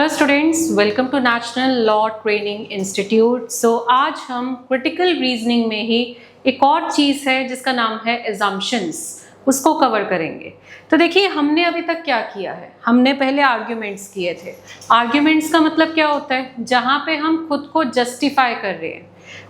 Hello students, welcome to National Law Training Institute. So आज हम critical reasoning में ही एक और चीज़ है जिसका नाम है एजम्पशंस, उसको कवर करेंगे। तो देखिए, हमने अभी तक क्या किया है, हमने पहले आर्ग्यूमेंट्स किए थे। आर्ग्यूमेंट्स का मतलब क्या होता है, जहाँ पे हम खुद को जस्टिफाई कर रहे हैं।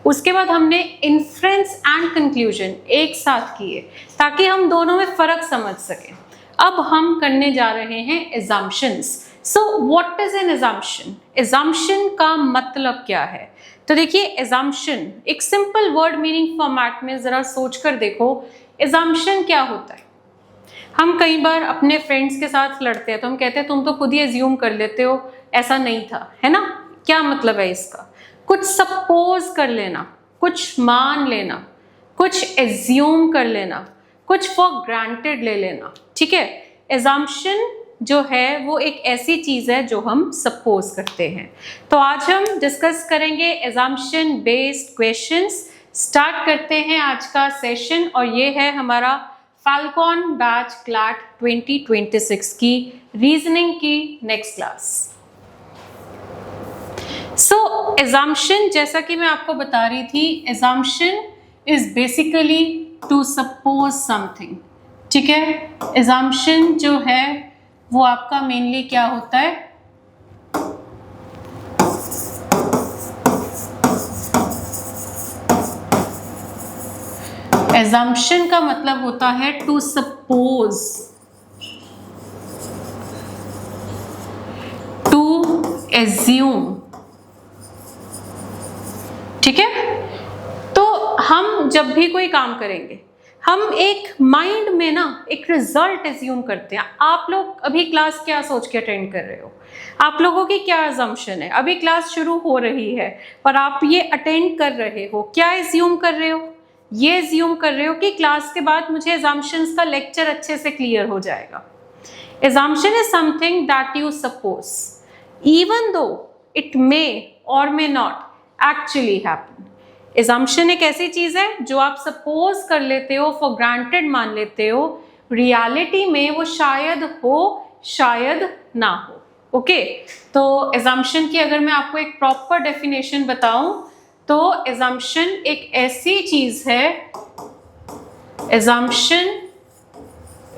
उसके बाद हमने इन्फ्रेंस एंड कंक्लूजन एक साथ किए ताकि हम दोनों में फ़र्क समझ सकें। अब हम करने जा रहे हैं assumptions. So what is an assumption? Assumption का मतलब क्या है? तो देखिए, एजम्पशन एक सिंपल वर्ड मीनिंग फॉर्मेट में जरा सोचकर देखो, एजम्पशन क्या होता है। हम कई बार अपने फ्रेंड्स के साथ लड़ते हैं तो हम कहते हैं तुम तो खुद ही एज्यूम कर लेते हो, ऐसा नहीं था, है ना। क्या मतलब है इसका? कुछ सपोज कर लेना, कुछ मान लेना, कुछ एज्यूम कर लेना, कुछ फॉर ग्रांटेड ले लेना। ठीक है, एजम्पशन जो है वो एक ऐसी चीज़ है जो हम सपोज करते हैं। तो आज हम डिस्कस करेंगे एजम्पशन बेस्ड क्वेश्चंस। स्टार्ट करते हैं आज का सेशन, और ये है हमारा फाल्कॉन बैच क्लैट 2026 की रीजनिंग की नेक्स्ट क्लास। सो एजम्पशन, जैसा कि मैं आपको बता रही थी, assumption is basically to suppose something. ठीक है, एजम्पशन जो है वो आपका मेनली क्या होता है, एजम्पशन का मतलब होता है टू सपोज, टू एज्यूम। ठीक है, तो हम जब भी कोई काम करेंगे हम एक माइंड में ना एक रिजल्ट एज्यूम करते हैं। आप लोग अभी क्लास क्या सोच के अटेंड कर रहे हो? आप लोगों की क्या अजम्पशन है? अभी क्लास शुरू हो रही है पर आप ये अटेंड कर रहे हो, क्या एज्यूम कर रहे हो? ये एज्यूम कर रहे हो कि क्लास के बाद मुझे एजम्पशंस का लेक्चर अच्छे से क्लियर हो जाएगा। Assumption is something that you suppose even though it may or may not actually happen. Assumption एक ऐसी चीज है जो आप सपोज कर लेते हो, फॉर ग्रांटेड मान लेते हो, रियलिटी में वो शायद हो शायद ना हो। ओके, तो एजम्पशन की अगर मैं आपको एक प्रॉपर डेफिनेशन बताऊं तो एजम्पशन एक ऐसी चीज है, assumption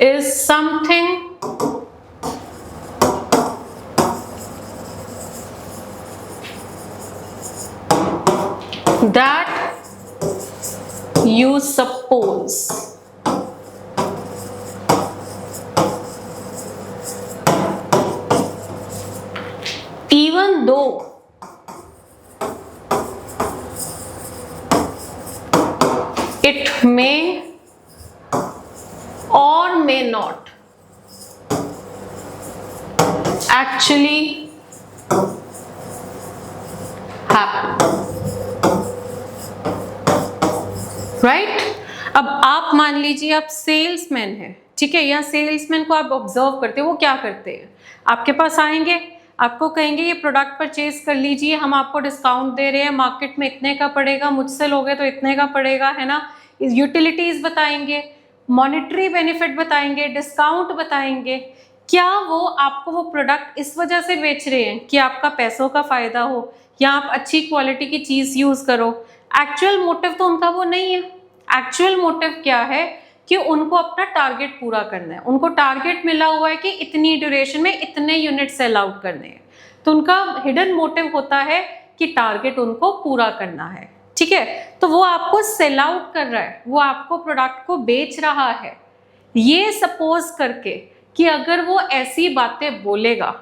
is something that you suppose even though it may or may not actually happen। Right? अब आप मान लीजिए आप सेल्समैन हैं, ठीक है, या सेल्समैन को आप ऑब्जर्व करते हो, वो क्या करते हैं, आपके पास आएंगे, आपको कहेंगे ये प्रोडक्ट परचेज कर लीजिए, हम आपको डिस्काउंट दे रहे हैं, मार्केट में इतने का पड़ेगा, मुझसे लोगे तो इतने का पड़ेगा, है ना। यूटिलिटीज बताएंगे, मॉनेटरी बेनिफिट बताएंगे, डिस्काउंट बताएंगे। क्या वो आपको वो प्रोडक्ट इस वजह से बेच रहे हैं कि आपका पैसों का फायदा हो या आप अच्छी क्वालिटी की चीज यूज करो? एक्चुअल मोटिव तो उनका वो नहीं है। एक्चुअल मोटिव क्या है कि उनको अपना टारगेट पूरा करना है। उनको टारगेट मिला हुआ है कि इतनी ड्यूरेशन में इतने यूनिट सेल आउट करने हैं, तो उनका हिडन मोटिव होता है कि टारगेट उनको पूरा करना है। ठीक है, तो वो आपको सेल आउट कर रहा है, वो आपको प्रोडक्ट को बेच रहा है, ये सपोज करके कि अगर वो ऐसी बातें बोलेगा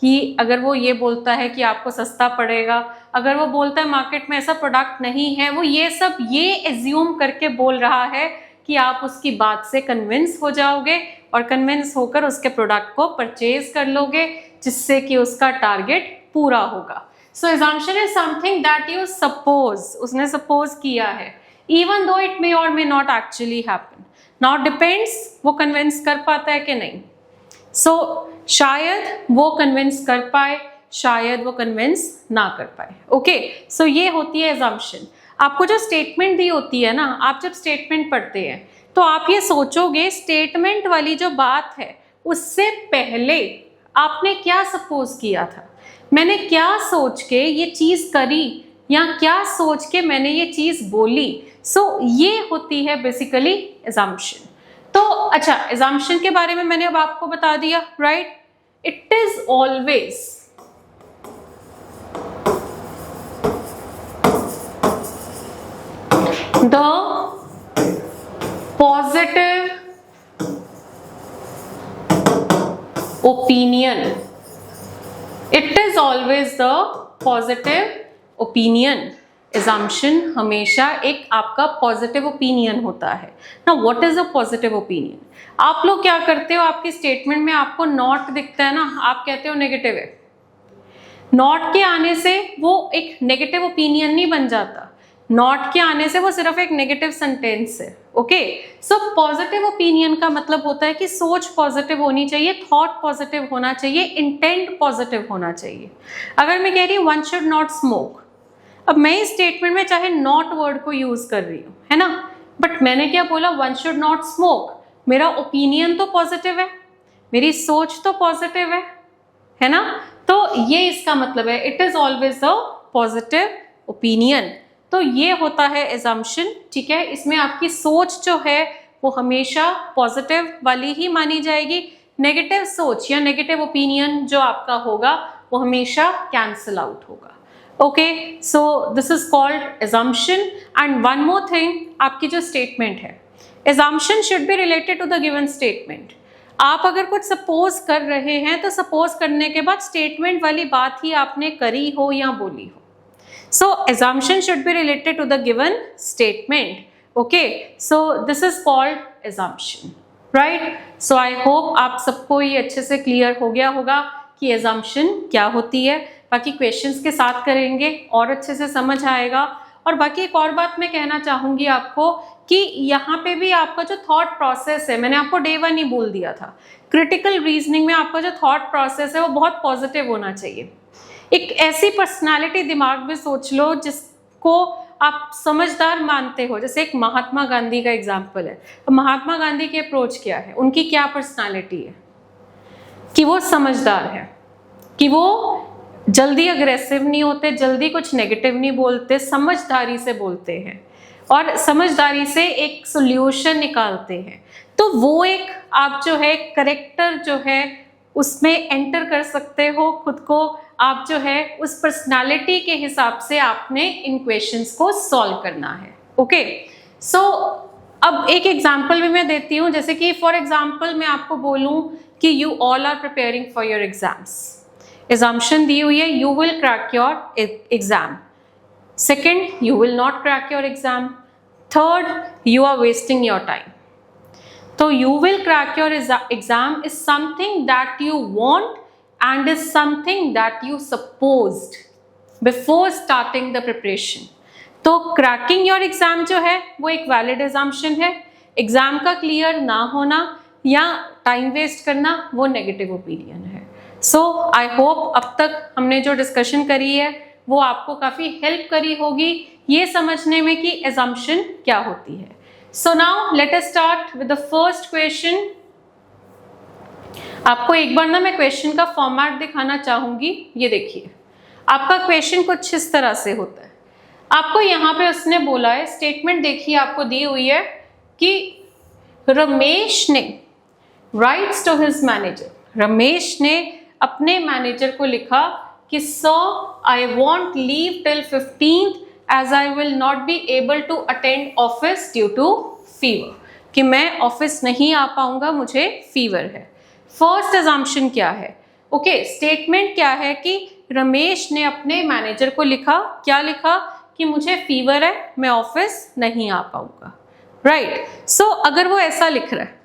कि अगर वो ये बोलता है कि आपको सस्ता पड़ेगा, अगर वो बोलता है मार्केट में ऐसा प्रोडक्ट नहीं है, वो ये सब ये एज्यूम करके बोल रहा है कि आप उसकी बात से कन्विंस हो जाओगे और कन्विंस होकर उसके प्रोडक्ट को परचेज कर लोगे, जिससे कि उसका टारगेट पूरा होगा। So assumption is something that you suppose, उसने सपोज किया है, even though it may or may not actually happen. Now depends वो कन्विंस कर पाता है कि नहीं। सो शायद वो कन्विंस कर पाए, शायद वो कन्विंस ना कर पाए। ओके, सो ये होती है एजम्पशन। आपको जो स्टेटमेंट दी होती है ना, आप जब स्टेटमेंट पढ़ते हैं तो आप ये सोचोगे स्टेटमेंट वाली जो बात है उससे पहले आपने क्या सपोज किया था। मैंने क्या सोच के ये चीज करी या क्या सोच के मैंने ये चीज बोली। सो ये होती है बेसिकली assumption। तो अच्छा, assumption के बारे में मैंने अब आपको बता दिया, right. It is always the positive opinion, it is always the positive opinion। assumption हमेशा एक आपका पॉजिटिव ओपिनियन होता है ना। What is a positive opinion? आप लोग क्या करते हो, आपकी स्टेटमेंट में आपको नॉट दिखता है ना, आप कहते हो नेगेटिव है। नॉट के आने से वो एक नेगेटिव ओपिनियन नहीं बन जाता, नॉट के आने से वो सिर्फ एक नेगेटिव सेंटेंस है। ओके, सो पॉजिटिव ओपिनियन का मतलब होता है कि सोच पॉजिटिव होनी चाहिए, थॉट पॉजिटिव होना चाहिए, इंटेंट पॉजिटिव होना चाहिए। अगर मैं कह रही हूँ वन शुड नॉट स्मोक, अब मैं इस स्टेटमेंट में चाहे नॉट वर्ड को यूज कर रही हूँ, है ना, बट मैंने क्या बोला, वन शुड नॉट स्मोक। मेरा ओपिनियन तो पॉजिटिव है, मेरी सोच तो पॉजिटिव है ना। तो ये इसका मतलब है, it is always a positive opinion. तो ये होता है assumption, ठीक है। इसमें आपकी सोच जो है वो हमेशा पॉजिटिव वाली ही मानी जाएगी। नेगेटिव सोच या नेगेटिव ओपिनियन जो आपका होगा वो हमेशा कैंसिल आउट होगा। Okay, so this is called assumption। And one more thing, आपकी जो स्टेटमेंट है, assumption should be related to the given statement. आप अगर कुछ सपोज कर रहे हैं तो सपोज करने के बाद स्टेटमेंट वाली बात ही आपने करी हो या बोली हो। So assumption should be related to the given statement. Okay, so this is called assumption, right? So I hope आप सबको ये अच्छे से क्लियर हो गया होगा कि assumption क्या होती है। बाकी क्वेश्चंस के साथ करेंगे और अच्छे से समझ आएगा। और बाकी एक और बात मैं कहना चाहूँगी आपको कि यहाँ पे भी आपका जो थॉट प्रोसेस है, मैंने आपको डे 1 ही बोल दिया था, क्रिटिकल रीजनिंग में आपका जो थॉट प्रोसेस है वो बहुत पॉजिटिव होना चाहिए। एक ऐसी पर्सनालिटी दिमाग में सोच लो जिसको आप समझदार मानते हो। जैसे एक महात्मा गांधी का एग्जाम्पल है। तो महात्मा गांधी की अप्रोच क्या है, उनकी क्या पर्सनालिटी है, कि वो समझदार है, कि वो जल्दी अग्रेसिव नहीं होते, जल्दी कुछ नेगेटिव नहीं बोलते, समझदारी से बोलते हैं और समझदारी से एक सोल्यूशन निकालते हैं। तो वो एक आप जो है करेक्टर जो है उसमें एंटर कर सकते हो खुद को। आप जो है उस पर्सनालिटी के हिसाब से आपने इन क्वेश्चंस को सॉल्व करना है। ओके, सो अब एक एग्जांपल भी मैं देती हूँ। जैसे कि फॉर एग्जांपल मैं आपको बोलूँ कि you all are preparing for your exams. assumption दी हुई है you will crack your exam. Second, you will not crack your exam. Third, you are wasting your time. तो you will crack your exam is something that you want and is something that you supposed before starting the preparation। तो cracking your exam जो है वो एक valid assumption है। Exam का clear ना होना या टाइम वेस्ट करना वो नेगेटिव ओपिनियन है। सो आई होप अब तक हमने जो डिस्कशन करी है वो आपको काफ़ी हेल्प करी होगी ये समझने में कि assumption क्या होती है। So now let us start with the first question। आपको एक बार ना मैं क्वेश्चन का फॉर्मेट दिखाना चाहूंगी। ये देखिए, आपका क्वेश्चन कुछ इस तरह से होता है। आपको यहाँ पे उसने बोला है, स्टेटमेंट देखिए आपको दी हुई है कि रमेश ने writes to his manager, Ramesh ने अपने मैनेजर को लिखा कि sir I want leave till 15th as I will not be able to attend office due to fever, कि मैं ऑफिस नहीं आ पाऊंगा, मुझे फीवर है। फर्स्ट assumption क्या है? ओके, स्टेटमेंट क्या है कि रमेश ने अपने मैनेजर को लिखा, क्या लिखा कि मुझे फीवर है, मैं ऑफिस नहीं आ पाऊंगा, राइट। सो अगर वो ऐसा लिख रहा है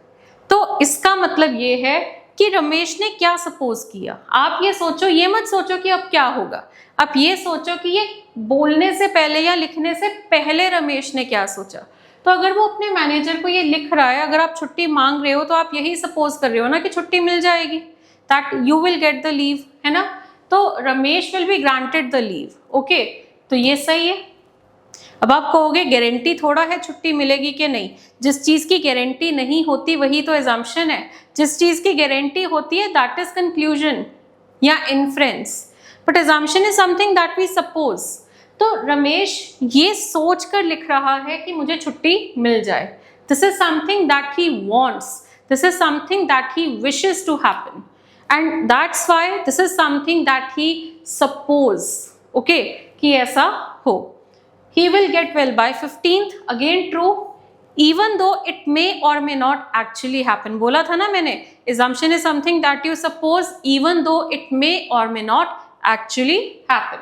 तो इसका मतलब ये है कि रमेश ने क्या सपोज किया। आप ये सोचो, ये मत सोचो कि अब क्या होगा, आप ये सोचो कि ये बोलने से पहले या लिखने से पहले रमेश ने क्या सोचा। तो अगर वो अपने मैनेजर को ये लिख रहा है, अगर आप छुट्टी मांग रहे हो तो आप यही सपोज कर रहे हो ना कि छुट्टी मिल जाएगी, that you will get the leave, है ना। तो Ramesh will be granted the leave. Okay, तो ये सही है। अब आप कहोगे गारंटी थोड़ा है छुट्टी मिलेगी कि नहीं। जिस चीज़ की गारंटी नहीं होती वही तो assumption है। जिस चीज़ की गारंटी होती है दैट इज कंक्लूजन या inference. But assumption is something that we suppose. तो रमेश ये सोच कर लिख रहा है कि मुझे छुट्टी मिल जाए. This is something that he wants. This is something that he wishes to happen. And that's why this is something that he suppose. Okay, कि ऐसा हो. He will get well by 15th. Again true. Even though it may or may not actually happen. बोला था ना मैंने, assumption is something that you suppose even though it may or may not actually happen.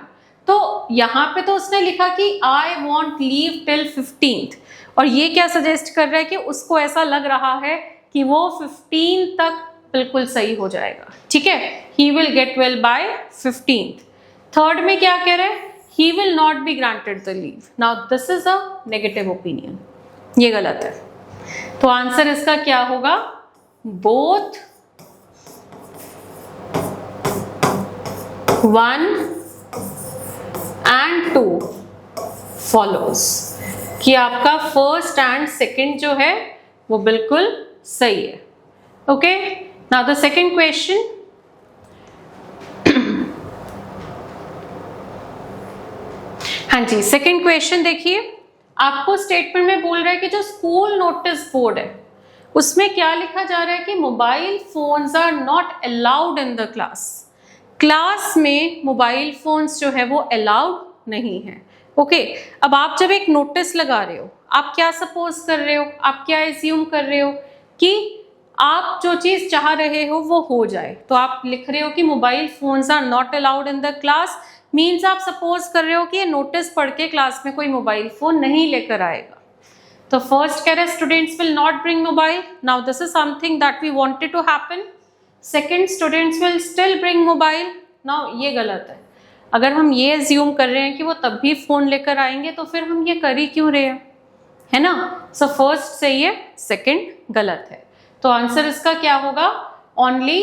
तो यहाँ पे तो उसने लिखा कि I want leave till 15th, और ये क्या सजेस्ट कर रहा है कि उसको ऐसा लग रहा है कि वो 15 तक बिल्कुल सही हो जाएगा. ठीक है, he will get well by 15th. Third में क्या कह रहे हैं? He will not be granted the leave. Now this is a negative opinion. ये गलत है. तो आंसर इसका क्या होगा? Both 1 and 2 follows. कि आपका फर्स्ट एंड सेकंड जो है वो बिल्कुल सही है. Okay, now the second question. हाँ जी, सेकंड क्वेश्चन देखिए. आपको स्टेटमेंट में बोल रहा है कि जो स्कूल नोटिस बोर्ड है उसमें क्या लिखा जा रहा है कि mobile phones are not allowed in the class. Class में मोबाइल फोन्स जो है वो अलाउड नहीं है. ओके, अब आप जब एक नोटिस लगा रहे हो, आप क्या सपोज कर रहे हो, आप क्या एज्यूम कर रहे हो कि आप जो चीज चाह रहे हो वो हो जाए. तो आप लिख रहे हो कि mobile phones are not allowed in the class, means आप सपोज कर रहे हो कि ये नोटिस पढ़ के क्लास में कोई मोबाइल फोन नहीं लेकर आएगा. तो फर्स्ट कह रहे हैं students will not bring mobile. Now this is something that we wanted to happen. Second, students will still bring mobile. Now ये गलत है. अगर हम ये एज्यूम कर रहे हैं कि वो तब भी फोन लेकर आएंगे तो फिर हम ये कर ही क्यों रहे हैं, है ना. सो फर्स्ट सही है, सेकंड गलत है. तो आंसर इसका क्या होगा? Only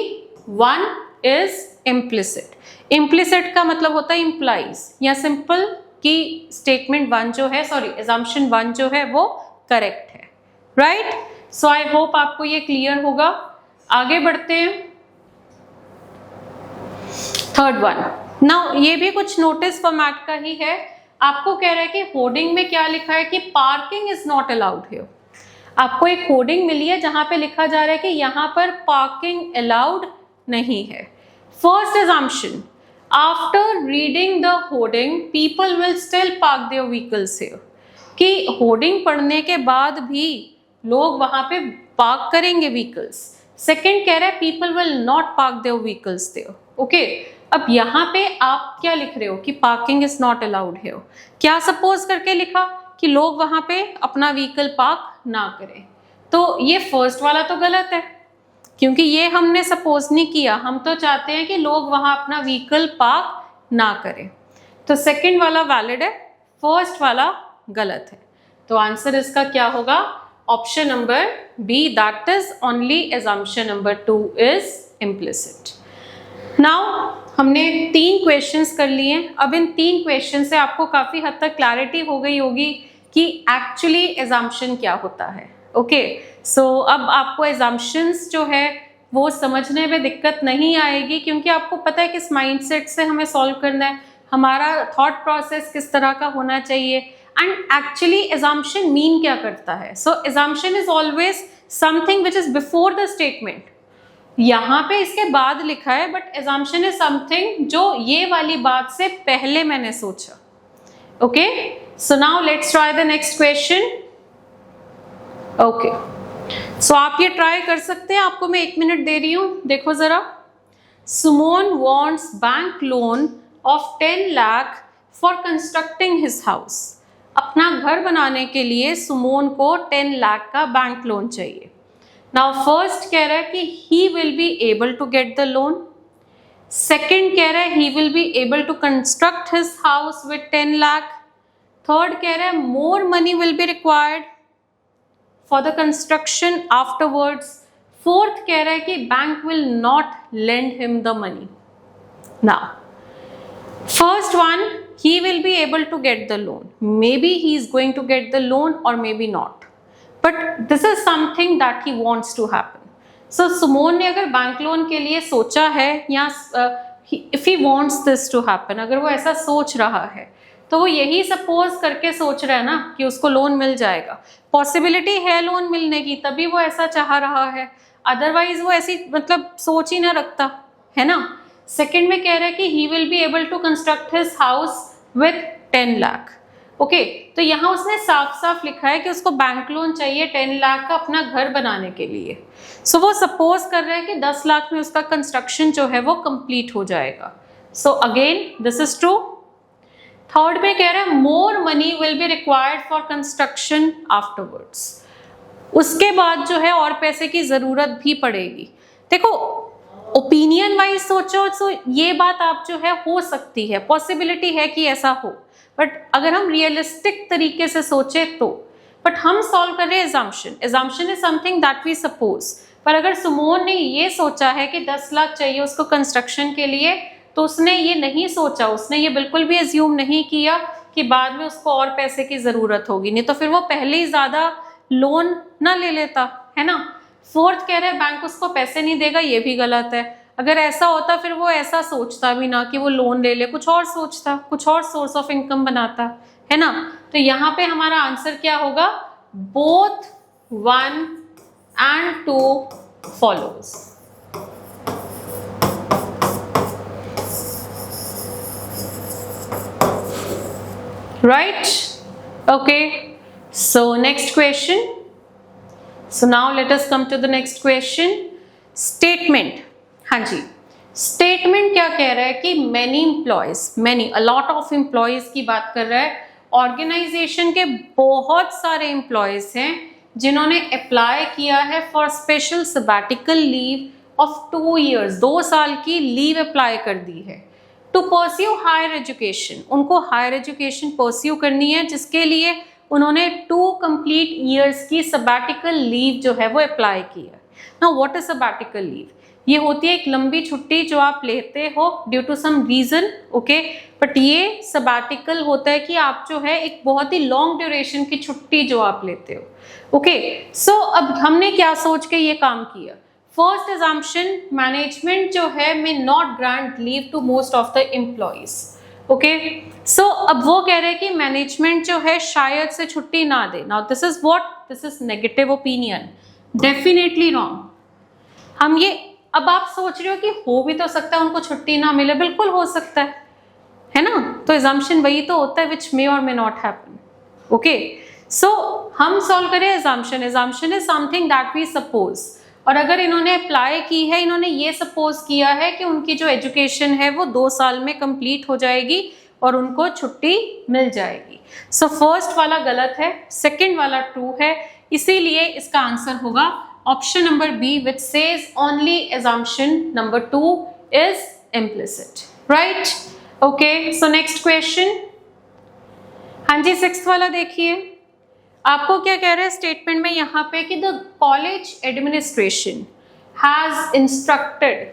1 is implicit. इम्प्लिसिट का मतलब होता है इम्प्लाइज, या सिंपल कि स्टेटमेंट 1 जो है, सॉरी assumption 1 जो है वो करेक्ट है. राइट. सो आई होप आपको ये क्लियर होगा. आगे बढ़ते हैं. Third one. नाउ ये भी कुछ नोटिस फॉर्मेट का ही है. आपको कह रहा है कि होर्डिंग में क्या लिखा है कि parking is not allowed here. आपको एक होर्डिंग मिली है जहां पे लिखा जा रहा है कि यहाँ पर पार्किंग अलाउड नहीं है. First assumption, after reading the hoarding people will still park their vehicles here. कि होर्डिंग पढ़ने के बाद भी लोग वहां पे पार्क करेंगे व्हीकल्स. सेकंड कह रहा है people will not park their vehicles there. Okay, अब यहाँ पे आप क्या लिख रहे हो कि parking is not allowed here. क्या सपोज करके लिखा कि लोग वहां पे अपना व्हीकल पार्क ना करें. तो ये फर्स्ट वाला तो गलत है, क्योंकि ये हमने सपोज नहीं किया. हम तो चाहते हैं कि लोग वहां अपना व्हीकल पार्क ना करें. तो सेकंड वाला वैलिड है, फर्स्ट वाला गलत है. तो आंसर इसका क्या होगा? Option number B, that is only assumption number 2 is implicit. Now हमने 3 क्वेश्चंस कर लिए. अब इन 3 क्वेश्चन से आपको काफी हद तक क्लैरिटी हो गई होगी कि एक्चुअली assumption क्या होता है. ओके, सो अब आपको assumptions जो है वो समझने में दिक्कत नहीं आएगी, क्योंकि आपको पता है किस माइंडसेट से हमें सॉल्व करना है, हमारा थॉट प्रोसेस किस तरह का होना चाहिए, एंड एक्चुअली assumption मीन क्या करता है. सो assumption is always something which is before the statement. यहाँ पे इसके बाद लिखा है, बट assumption इज समथिंग जो ये वाली बात से पहले मैंने सोचा. Okay, so now let's try the next question. Okay, so आप ये ट्राई कर सकते हैं. आपको मैं 1 मिनट दे रही हूँ. देखो जरा. Sumon wants bank loan of 10 lakh for constructing his house. अपना घर बनाने के लिए सुमोन को 10 लाख का बैंक लोन चाहिए. नाउ फर्स्ट कह रहा है कि he will be able to get the loan. Second कह रहा है he will be able to construct his house with 10 lakh. Third कह रहा है more money will be required for the construction afterwards. Fourth कह रहा है कि bank will not lend him the money. Now first one, he will be able to get the loan. Maybe he is going to get the loan or maybe not. But this is something that he wants to happen. So Sumon ने अगर bank loan के लिए सोचा है या if he wants this to happen, अगर वो ऐसा सोच रहा है तो वो यही सपोज करके सोच रहा है ना कि उसको लोन मिल जाएगा, पॉसिबिलिटी है लोन मिलने की, तभी वो ऐसा चाह रहा है, अदरवाइज वो ऐसी मतलब सोच ही ना रखता, है ना। सेकंड में कह रहा है कि he will be able to construct his house with 10 lakh. Okay, तो यहाँ उसने साफ साफ लिखा है कि उसको बैंक लोन चाहिए 10 लाख का अपना घर बनाने के लिए। सो वो सपोज कर रहा है कि 10 लाख में उसका कंस्ट्रक्शन जो है वो कंप्लीट हो जाएगा। So again this is true. Third में कह रहा है more money will be required for construction afterwards, उसके बाद जो है और पैसे की जरूरत भी पड़ेगी। देखो ओपिनियन वाइज सोचो तो ये बात आप जो है हो सकती है, पॉसिबिलिटी है कि ऐसा हो, बट अगर हम रियलिस्टिक तरीके से सोचे तो, बट हम सॉल्व कर रहे हैं assumption. Assumption is something that we suppose. पर अगर सुमोन ने ये सोचा है कि 10 लाख चाहिए उसको कंस्ट्रक्शन के लिए, तो उसने ये नहीं सोचा, उसने ये बिल्कुल भी एज्यूम नहीं किया कि बाद में उसको और पैसे की जरूरत होगी, नहीं तो फिर वो पहले ही ज्यादा लोन ना ले लेता, है ना। फोर्थ कह रहे हैं बैंक उसको पैसे नहीं देगा, ये भी गलत है। अगर ऐसा होता फिर वो ऐसा सोचता भी ना कि वो लोन ले ले, कुछ और सोचता, कुछ और सोर्स ऑफ इनकम बनाता, है ना। तो यहाँ पे हमारा आंसर क्या होगा, both 1 and 2 follows। Right? Okay. So next question. So now let us come to the next question. Statement. हाँ जी, स्टेटमेंट क्या कह रहा है कि many employees, many a lot of employees की बात कर रहा है। ऑर्गेनाइजेशन के बहुत सारे एम्प्लॉयज हैं जिन्होंने अप्लाई किया है for special sabbatical leave of 2 years, 2 साल की लीव अप्लाई कर दी है टू परस्यू हायर एजुकेशन। उनको हायर एजुकेशन परस्यू करनी है, जिसके लिए उन्होंने 2 complete years की सबैटिकल लीव जो है वो अप्लाई की है। Now what is sabbatical leave? ये होती है एक लंबी छुट्टी जो आप लेते हो due to some reason, okay. But ये सबैटिकल होता है कि आप जो है एक बहुत ही लॉन्ग ड्यूरेशन की छुट्टी जो आप लेते हो, ओके। सो अब हमने क्या सोच के ये काम किया? फर्स्ट assumption, मैनेजमेंट जो है may not grant leave to most of the employees, okay. So अब वो कह रहे हैं कि मैनेजमेंट जो है शायद से छुट्टी ना दे। Now this is what, this is negative opinion, definitely wrong. हम ये, अब आप सोच रहे हो कि हो भी तो सकता है उनको छुट्टी ना मिले, बिल्कुल हो सकता है ना। तो assumption वही तो होता है which may or may not happen, okay। so हम सॉल्व करें assumption। assumption is something that we suppose। और अगर इन्होंने अप्लाई की है, इन्होंने ये सपोज किया है कि उनकी जो एजुकेशन है वो 2 साल में कंप्लीट हो जाएगी और उनको छुट्टी मिल जाएगी। सो फर्स्ट वाला गलत है, सेकंड वाला ट्रू है, इसीलिए इसका आंसर होगा option number B which says only assumption number 2 is implicit, right? Okay, so next question। हाँ जी, 6th वाला देखिए, आपको क्या कह रहे हैं स्टेटमेंट में यहाँ पे कि the college administration has instructed,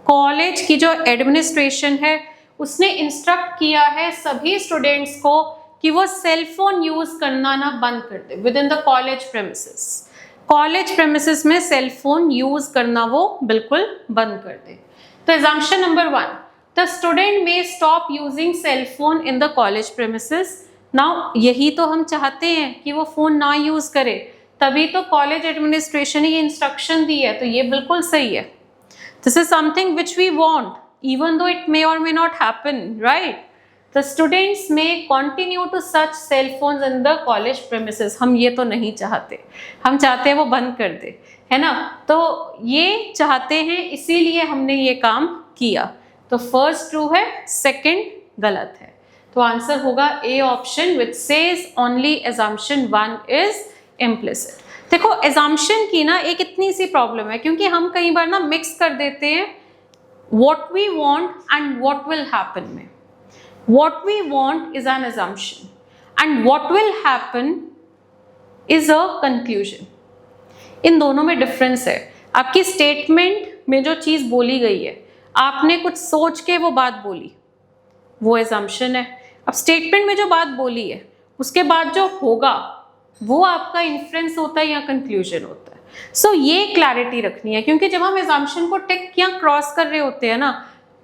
college की जो एडमिनिस्ट्रेशन है उसने इंस्ट्रक्ट किया है सभी स्टूडेंट्स को कि वो सेल फोन यूज करना ना बंद कर दे within the college premises. College premises में सेल फोन यूज करना वो बिल्कुल बंद कर दे। तो assumption number 1, the student may stop using cell phone in the college premises. Now यही तो हम चाहते हैं कि वो फोन ना यूज करे, तभी तो कॉलेज एडमिनिस्ट्रेशन ने ये इंस्ट्रक्शन दी है, तो ये बिल्कुल सही है। This is something which we want even though it may or may not happen, right. The students may continue to such cell phones in the college premises. हम ये तो नहीं चाहते, हम चाहते हैं वो बंद कर दे, है ना। तो ये चाहते हैं, इसीलिए हमने ये काम किया। तो फर्स्ट ट्रू है, सेकंड गलत है। तो आंसर होगा A option which says only assumption 1 is implicit। देखो assumption की ना एक इतनी सी प्रॉब्लम है, क्योंकि हम कई बार ना मिक्स कर देते हैं what we want and what will happen में। What we want is an assumption and what will happen is a conclusion। इन दोनों में डिफरेंस है। आपकी स्टेटमेंट में जो चीज बोली गई है, आपने कुछ सोच के वो बात बोली, वो assumption है। अब स्टेटमेंट में जो बात बोली है उसके बाद जो होगा वो आपका इन्फ्रेंस होता है या कंक्लूजन होता है। सो ये क्लैरिटी रखनी है, क्योंकि जब हम assumption को टिक या क्रॉस कर रहे होते हैं ना,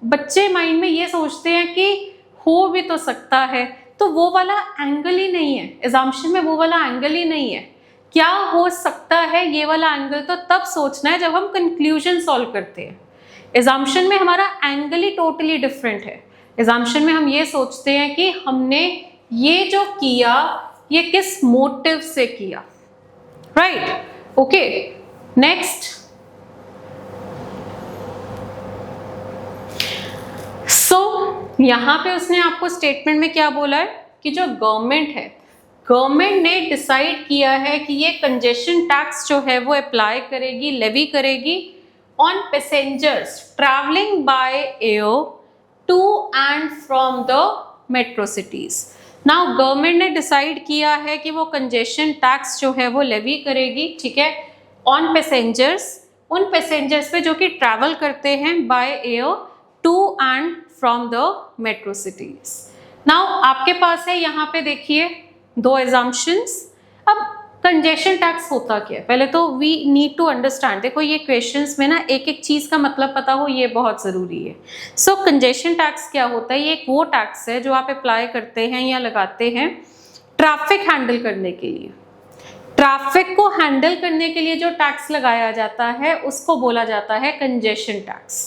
बच्चे माइंड में ये सोचते हैं कि हो भी तो सकता है, तो वो वाला एंगल ही नहीं है, assumption में वो वाला एंगल ही नहीं है। क्या हो सकता है ये वाला एंगल तो तब सोचना है जब हम कंक्लूजन सॉल्व करते हैं। assumption में हमारा एंगल ही टोटली डिफरेंट है। assumption में हम ये सोचते हैं कि हमने ये जो किया ये किस मोटिव से किया, राइट। Okay, next. यहां पे उसने आपको स्टेटमेंट में क्या बोला है कि जो गवर्नमेंट है, गवर्नमेंट ने डिसाइड किया है कि ये कंजेशन टैक्स जो है वो अप्लाई करेगी, लेवी करेगी on passengers travelling by air to and from the metro cities. Now government ने डिसाइड किया है कि वो कंजेशन टैक्स जो है वो लेवी करेगी, ठीक है, ऑन पैसेंजर्स, उन पैसेंजर्स पे जो कि ट्रैवल करते हैं by air to and from the metro cities. Now आपके पास है यहाँ पे देखिए दो एजम्पशंस। अब कंजेशन टैक्स होता क्या है, पहले तो वी नीड टू अंडरस्टैंड। देखो ये क्वेश्चंस में ना एक एक चीज का मतलब पता हो ये बहुत जरूरी है। सो कंजेशन टैक्स क्या होता है, ये एक वो टैक्स है जो आप अप्लाई करते हैं या लगाते हैं ट्रैफिक हैंडल करने के लिए। ट्रैफिक को हैंडल करने के लिए जो टैक्स लगाया जाता है उसको बोला जाता है कंजेशन टैक्स।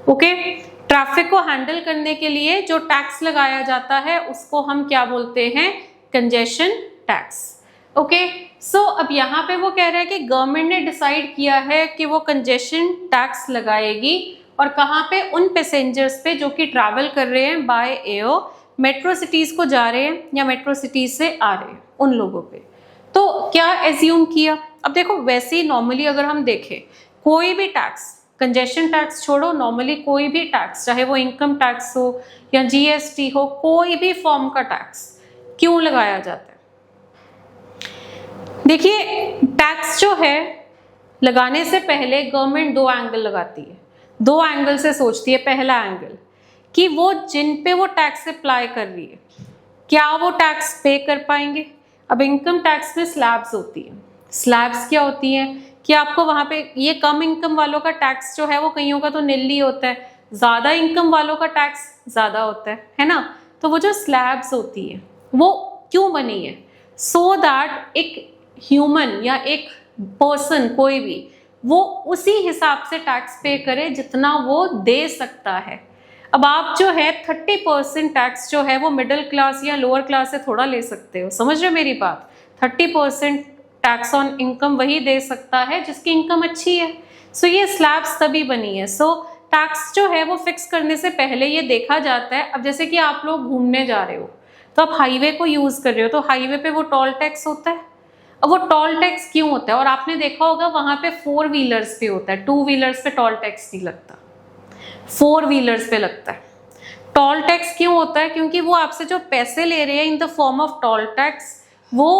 ओके, ट्रैफिक को हैंडल करने के लिए जो टैक्स लगाया जाता है उसको हम क्या बोलते हैं, कंजेशन टैक्स। ओके, सो अब यहाँ पे वो कह रहा है कि गवर्नमेंट ने डिसाइड किया है कि वो कंजेशन टैक्स लगाएगी और कहाँ पे, उन पैसेंजर्स पे जो कि ट्रैवल कर रहे हैं बाय एयर, मेट्रो सिटीज को जा रहे हैं या मेट्रो सिटीज से आ रहे हैं, उन लोगों पे। तो क्या एज्यूम किया, अब देखो वैसे ही नॉर्मली अगर हम देखें कोई भी टैक्स, कंजेशन टैक्स छोड़ो, नॉर्मली कोई भी टैक्स, चाहे वो इनकम टैक्स हो या जीएसटी हो, कोई भी फॉर्म का टैक्स क्यों लगाया जाता है। देखिए टैक्स जो है लगाने से पहले गवर्नमेंट दो एंगल लगाती है, दो एंगल से सोचती है। पहला एंगल कि वो जिन पे वो टैक्स अप्लाई कर रही है क्या वो टैक्स पे कर पाएंगे। अब इनकम टैक्स में स्लैब्स होती है। स्लैब्स क्या होती हैं कि आपको वहाँ पे ये कम इनकम वालों का टैक्स जो है वो कईयों का तो निल्ली होता है, ज़्यादा इनकम वालों का टैक्स ज़्यादा होता है ना। तो वो जो स्लैब्स होती है वो क्यों बनी है, सो दैट एक ह्यूमन या एक पर्सन कोई भी वो उसी हिसाब से टैक्स पे करे जितना वो दे सकता है। अब आप जो है 30% टैक्स जो है वो मिडिल क्लास या लोअर क्लास से थोड़ा ले सकते हो, समझ रहे हो मेरी बात। 30% टैक्स ऑन इनकम वही दे सकता है जिसकी इनकम अच्छी है। सो ये स्लैब्स तभी बनी है। सो टैक्स जो है वो फिक्स करने से पहले ये देखा जाता है। अब जैसे कि आप लोग घूमने जा रहे हो तो आप हाईवे को यूज कर रहे हो, तो हाईवे पे वो टोल टैक्स होता है। अब वो टोल टैक्स क्यों होता है, और आपने देखा होगा वहां पे 4 व्हीलर्स पे होता है, 2 व्हीलर्स पे टोल टैक्स नहीं लगता, 4 व्हीलर्स पे लगता है। टोल टैक्स क्यों होता है, क्योंकि वो आपसे जो पैसे ले रहे हैं in the form of toll tax वो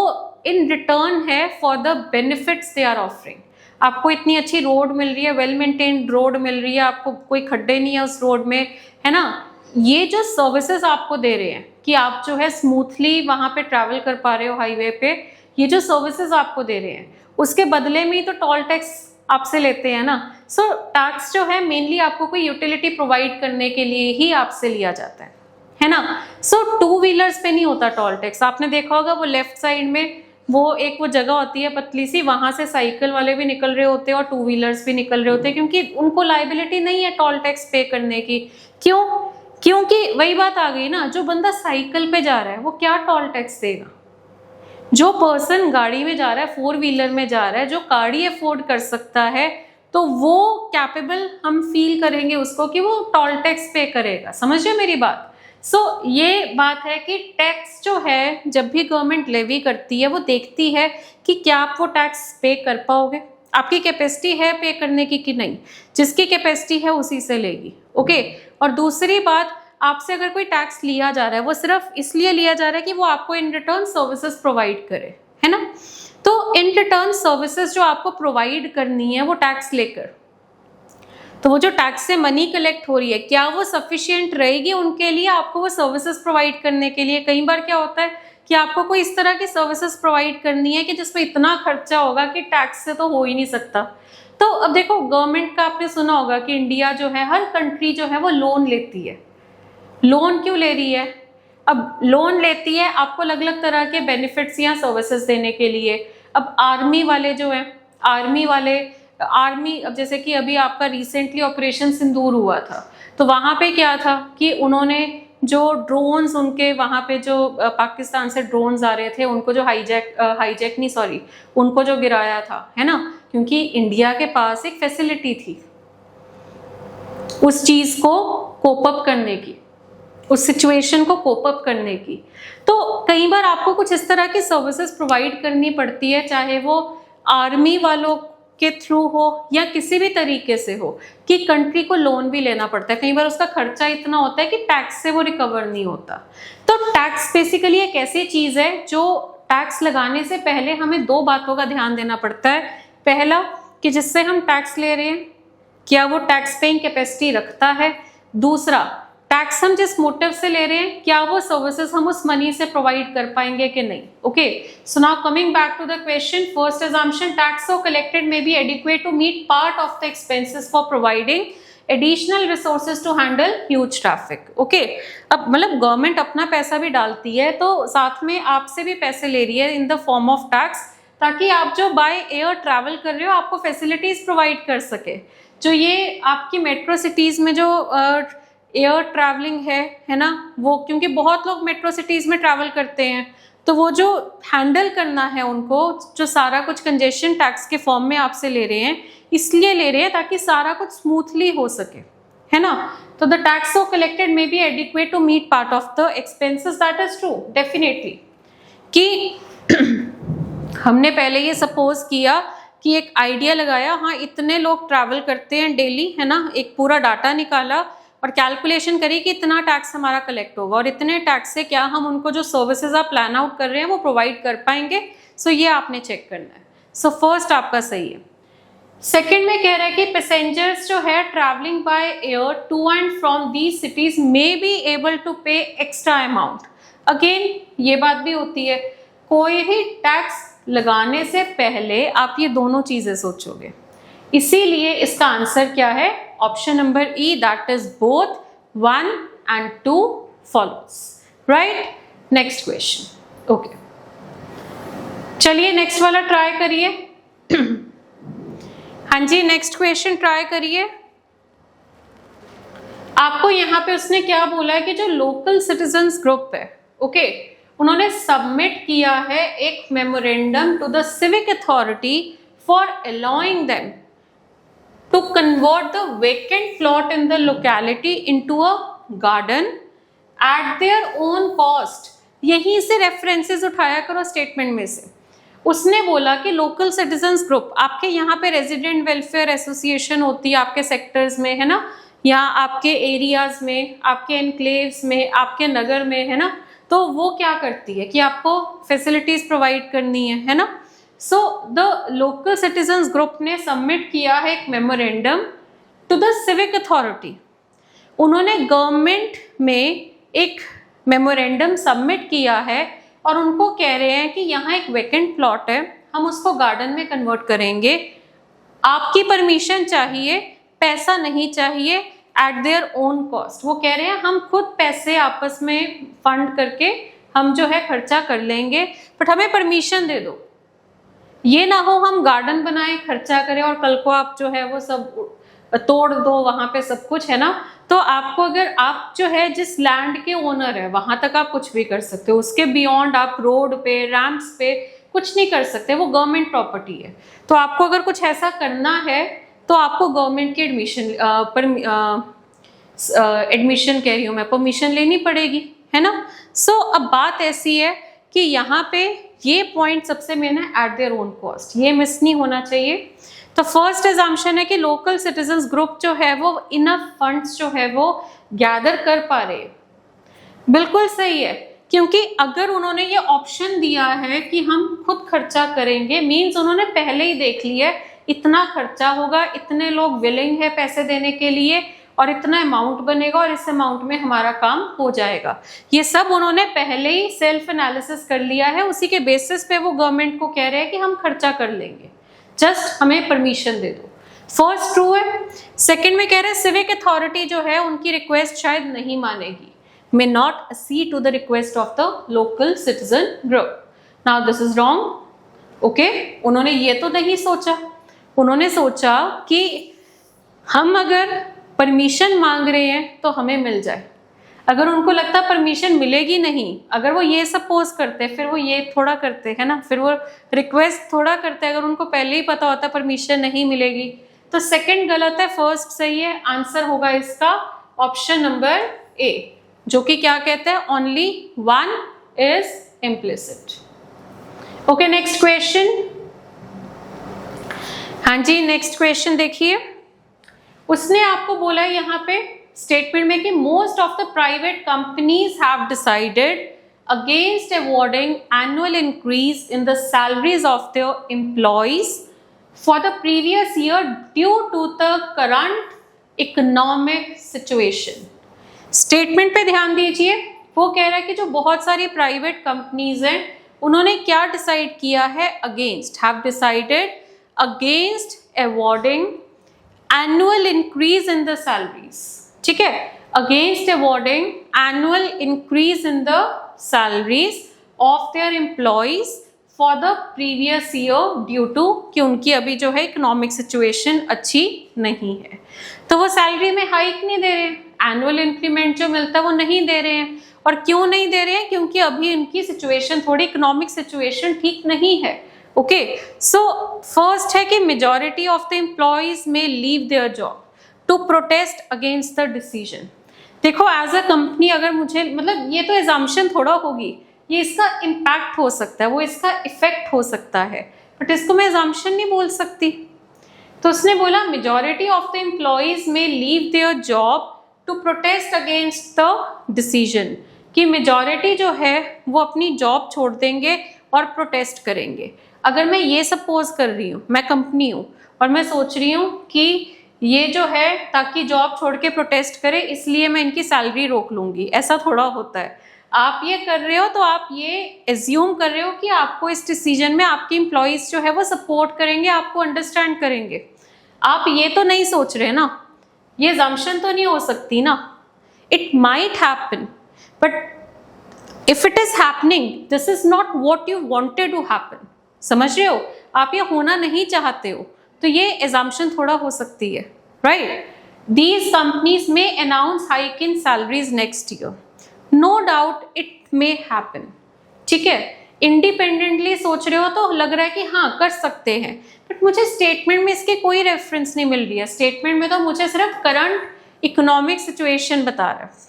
इन रिटर्न है for the benefits they are offering. आपको इतनी अच्छी रोड मिल रही है, वेल मेंटेन्ड रोड मिल रही है, आपको कोई खड्डे नहीं है उस रोड में, है ना। ये जो सर्विसेज आपको दे रहे हैं कि आप जो है स्मूथली वहां पे ट्रैवल कर पा रहे हो हाईवे पे, ये जो सर्विसेज आपको दे रहे हैं उसके बदले में ही तो टोल टैक्स आपसे लेते हैं ना। सो टैक्स जो है मेनली आपको कोई यूटिलिटी प्रोवाइड करने के लिए ही आपसे लिया जाता है ना। सो 2 व्हीलर्स पे नहीं होता टोल टैक्स। आपने देखा होगा वो लेफ्ट साइड में वो एक वो जगह होती है पतली सी, वहां से साइकिल वाले भी निकल रहे होते हैं और 2 व्हीलर्स भी निकल रहे होते हैं, क्योंकि उनको लाइबिलिटी नहीं है टोल टैक्स पे करने की। क्यों, क्योंकि वही बात आ गई ना, जो बंदा साइकिल पे जा रहा है वो क्या टोल टैक्स देगा। जो पर्सन गाड़ी में जा रहा है, 4 व्हीलर में जा रहा है, जो गाड़ी अफोर्ड कर सकता है, तो वो कैपेबल हम फील करेंगे उसको कि वो टोल टैक्स पे करेगा। समझ रहे मेरी बात। सो ये बात है कि टैक्स जो है जब भी गवर्नमेंट लेवी करती है वो देखती है कि क्या आप वो टैक्स पे कर पाओगे, आपकी कैपेसिटी है पे करने की कि नहीं। जिसकी कैपेसिटी है उसी से लेगी। ओके, और दूसरी बात, आपसे अगर कोई टैक्स लिया जा रहा है वो सिर्फ इसलिए लिया जा रहा है कि वो आपको इन रिटर्न सर्विसेज प्रोवाइड करे, है ना। तो इन रिटर्न सर्विसेज जो आपको प्रोवाइड करनी है वो टैक्स लेकर, तो वो जो टैक्स से मनी कलेक्ट हो रही है क्या वो सफिशिएंट रहेगी उनके लिए आपको वो सर्विसेज प्रोवाइड करने के लिए। कई बार क्या होता है कि आपको कोई इस तरह की सर्विसेज प्रोवाइड करनी है कि जिसमें इतना खर्चा होगा कि टैक्स से तो हो ही नहीं सकता। तो अब देखो गवर्नमेंट का आपने सुना होगा कि इंडिया जो है, हर कंट्री जो है वो लोन लेती है। लोन क्यों ले रही है? अब लोन लेती है आपको अलग अलग तरह के बेनिफिट्स या सर्विसेज देने के लिए। अब आर्मी वाले जो है, आर्मी अब जैसे कि अभी आपका रिसेंटली ऑपरेशन सिंदूर हुआ था, तो वहां पे क्या था कि उन्होंने जो ड्रोन्स, उनके वहां पे जो पाकिस्तान से ड्रोन्स आ रहे थे उनको जो उनको जो गिराया था, है ना, क्योंकि इंडिया के पास एक फैसिलिटी थी उस चीज को कोप अप करने की, उस सिचुएशन को कोप अप करने की। तो कई बार आपको कुछ इस तरह की सर्विसेज प्रोवाइड करनी पड़ती है, चाहे वो आर्मी वालों के थ्रू हो या किसी भी तरीके से हो, कि कंट्री को लोन भी लेना पड़ता है। कई बार उसका खर्चा इतना होता है कि टैक्स से वो रिकवर नहीं होता। तो टैक्स बेसिकली एक ऐसी चीज है जो टैक्स लगाने से पहले हमें दो बातों का ध्यान देना पड़ता है। पहला कि जिससे हम टैक्स ले रहे हैं क्या वो टैक्स पेइंग कैपेसिटी रखता है। दूसरा, टैक्स हम जिस मोटिव से ले रहे हैं क्या वो सर्विसेज हम उस मनी से प्रोवाइड कर पाएंगे कि नहीं। Okay, so now coming back to the question, first assumption, tax so collected may be adequate to meet part of the expenses for providing additional resources to handle huge traffic. Okay, अब मतलब government अपना पैसा भी डालती है तो साथ में आपसे भी पैसे ले रही है इन द फॉर्म ऑफ टैक्स, ताकि आप जो बाय एयर ट्रैवल कर रहे हो आपको फैसिलिटीज प्रोवाइड कर सके। जो ये आपकी मेट्रो सिटीज में जो एयर ट्रैवलिंग है ना, वो क्योंकि बहुत लोग मेट्रो सिटीज में ट्रैवल करते हैं, तो वो जो हैंडल करना है उनको, जो सारा कुछ कंजेशन टैक्स के फॉर्म में आपसे ले रहे हैं, इसलिए ले रहे हैं ताकि सारा कुछ स्मूथली हो सके, है ना। तो the tax so collected may be adequate to meet part of the expenses, that is true definitely. कि हमने पहले ये सपोज किया कि एक आइडिया लगाया, हाँ इतने लोग ट्रैवल करते हैं डेली, है ना, एक पूरा डाटा निकाला और कैलकुलेशन करी कि इतना टैक्स हमारा कलेक्ट होगा और इतने टैक्स से क्या हम उनको जो सर्विसेज आप प्लान आउट कर रहे हैं वो प्रोवाइड कर पाएंगे। सो ये आपने चेक करना है। सो फर्स्ट आपका सही है। सेकंड में कह रहा है कि पैसेंजर्स जो है travelling by air to and from these cities may be able to pay extra amount. Again ये बात भी होती है, कोई भी टैक्स लगाने से पहले आप ये दोनों चीजें सोचोगे, इसीलिए इसका आंसर क्या है, option number E, that is both 1 and 2 follows, right. Next question. Okay, चलिए नेक्स्ट वाला ट्राई करिए। हाँ जी, नेक्स्ट क्वेश्चन ट्राई करिए। आपको यहाँ पे उसने क्या बोला है कि जो लोकल सिटीजन्स ग्रुप है, ओके, उन्होंने सबमिट किया है एक memorandum to the civic authority for allowing them to convert the vacant plot in the locality into a garden at their own cost। यहीं से रेफरेंसेस उठाया करो स्टेटमेंट में से। उसने बोला कि लोकल सिटीजन्स ग्रुप, आपके यहाँ पे रेजिडेंट वेलफेयर एसोसिएशन होती है आपके सेक्टर्स में, है ना, या आपके एरियाज में, आपके एनक्लेव्स में, आपके नगर में, है ना, तो वो क्या करती है कि आपको फैसिलिटीज प्रोवाइड करनी है ना। So the local citizens group ने सबमिट किया है एक memorandum to the civic authority. उन्होंने गवर्नमेंट में एक मेमोरेंडम सबमिट किया है और उनको कह रहे हैं कि यहाँ एक वैकेंट प्लॉट है, हम उसको गार्डन में कन्वर्ट करेंगे, आपकी परमिशन चाहिए, पैसा नहीं चाहिए, एट देयर ओन कॉस्ट। वो कह रहे हैं हम खुद पैसे आपस में फंड करके हम जो है खर्चा कर लेंगे, बट हमें परमिशन दे दो। ये ना हो हम गार्डन बनाए, खर्चा करें और कल को आप जो है वो सब तोड़ दो वहां पे सब कुछ, है ना। तो आपको, अगर आप जो है जिस लैंड के ओनर है वहां तक आप कुछ भी कर सकते हो, उसके बियॉन्ड आप रोड पे, रैंप्स पे कुछ नहीं कर सकते, वो गवर्नमेंट प्रॉपर्टी है। तो आपको अगर कुछ ऐसा करना है तो आपको गवर्नमेंट की एडमिशन कह रही हूँ मैं, परमिशन लेनी पड़ेगी, है ना। सो अब बात ऐसी है कि यहाँ पे ये पॉइंट सबसे मेन है, एट देयर ओन कॉस्ट, ये मिस नहीं होना चाहिए। तो फर्स्ट एजम्पशन है कि लोकल सिटीजन्स ग्रुप जो है वो इनफ फंड्स जो है वो गैदर कर पा रहे हैं। बिल्कुल सही है, क्योंकि अगर उन्होंने ये ऑप्शन दिया है कि हम खुद खर्चा करेंगे, मीन्स उन्होंने पहले ही देख लिया इतना खर्चा होगा, इतने लोग विलिंग है पैसे देने के लिए और इतना अमाउंट बनेगा और इस अमाउंट में हमारा काम हो जाएगा। ये सब उन्होंने पहले ही सेल्फ एनालिसिस कर लिया है, उसी के बेसिस पे वो गवर्नमेंट को कह रहे हैं कि हम खर्चा कर लेंगे, जस्ट हमें परमिशन दे दो। फर्स्ट ट्रू है। सेकंड में कह रहे हैं सिविक अथॉरिटी जो है उनकी रिक्वेस्ट शायद नहीं मानेगी, may not accede to the request of the local citizen group. Now this is wrong. Okay, उन्होंने ये तो नहीं सोचा, उन्होंने सोचा कि हम अगर परमिशन मांग रहे हैं तो हमें मिल जाए। अगर उनको लगता परमिशन मिलेगी नहीं, अगर वो ये सपोज करते फिर वो ये थोड़ा करते है ना, फिर वो रिक्वेस्ट थोड़ा करते, अगर उनको पहले ही पता होता परमिशन नहीं मिलेगी। तो सेकंड गलत है, फर्स्ट सही है। आंसर होगा इसका ऑप्शन नंबर ए, जो कि क्या कहते हैं, only one is implicit. Okay, next question. हाँ जी, नेक्स्ट क्वेश्चन देखिए। उसने आपको बोला यहाँ पे स्टेटमेंट में कि most of the private companies have decided against awarding annual increase in the salaries of their employees for the previous year due to the current economic situation. Statement पे ध्यान दीजिए, वो कह रहा है कि जो बहुत सारी प्राइवेट कंपनीज हैं उन्होंने क्या डिसाइड किया है, against, have decided against awarding annual increase in the salaries. ठीक है, against awarding annual increase in the salaries of their employees for the previous year due to कि उनकी अभी जो है इकोनॉमिक सिचुएशन अच्छी नहीं है, तो वो सैलरी में हाइक नहीं दे रहे हैं, एनुअल इंक्रीमेंट जो मिलता है वो नहीं दे रहे हैं। और क्यों नहीं दे रहे हैं, क्योंकि अभी उनकी सिचुएशन थोड़ी इकोनॉमिक सिचुएशन ठीक नहीं है। ओके, सो फर्स्ट है कि majority of the employees may leave their job to protest against the decision. देखो, एज अ कंपनी अगर मुझे, मतलब ये तो एजम्पशन थोड़ा होगी, ये इसका इम्पैक्ट हो सकता है, वो इसका इफेक्ट हो सकता है, बट इसको मैं एजम्पशन नहीं बोल सकती। तो उसने बोला majority of the employees may leave their job to protest against the decision, कि मेजॉरिटी जो है वो अपनी जॉब छोड़ देंगे और प्रोटेस्ट करेंगे। अगर मैं ये सपोज कर रही हूँ, मैं कंपनी हूँ और मैं सोच रही हूँ कि ये जो है ताकि जॉब छोड़ के प्रोटेस्ट करे इसलिए मैं इनकी सैलरी रोक लूँगी, ऐसा थोड़ा होता है। आप ये कर रहे हो तो आप ये एज्यूम कर रहे हो कि आपको इस डिसीजन में आपके एम्प्लॉइज जो है वो सपोर्ट करेंगे, आपको अंडरस्टैंड करेंगे। आप ये तो नहीं सोच रहे ना, ये assumption तो नहीं हो सकती ना। It might happen, but if it is happening, this is not what you wanted to happen. समझ रहे हो, आप ये होना नहीं चाहते हो, तो ये assumption थोड़ा हो सकती है, right. These companies may announce hike in salaries next year, no doubt it may happen. ठीक है, इंडिपेंडेंटली सोच रहे हो तो लग रहा है कि हाँ कर सकते हैं, बट मुझे स्टेटमेंट में इसके कोई रेफरेंस नहीं मिल रही है। स्टेटमेंट में तो मुझे सिर्फ करंट इकोनॉमिक सिचुएशन बता रहा है,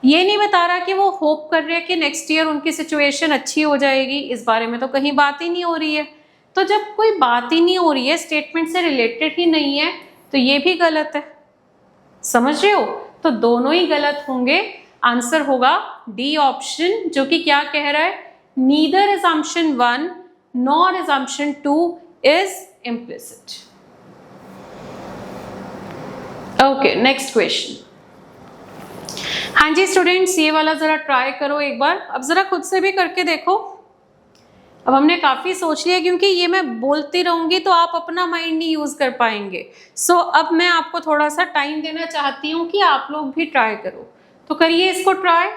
ये नहीं बता रहा कि वो होप कर रहे हैं कि नेक्स्ट ईयर उनकी सिचुएशन अच्छी हो जाएगी। इस बारे में तो कहीं बात ही नहीं हो रही है। तो जब कोई बात ही नहीं हो रही है, स्टेटमेंट से रिलेटेड ही नहीं है, तो ये भी गलत है। समझ रहे हो, तो दोनों ही गलत होंगे। आंसर होगा डी ऑप्शन, जो कि क्या कह रहा है, neither assumption 1 nor assumption 2 is implicit. Okay, next question. हाँ जी स्टूडेंट्स, ये वाला जरा ट्राई करो एक बार, अब जरा खुद से भी करके देखो। अब हमने काफी सोच लिया, क्योंकि ये मैं बोलती रहूंगी तो आप अपना माइंड नहीं यूज कर पाएंगे। सो अब मैं आपको थोड़ा सा टाइम देना चाहती हूँ कि आप लोग भी ट्राई करो, तो करिए इसको ट्राई।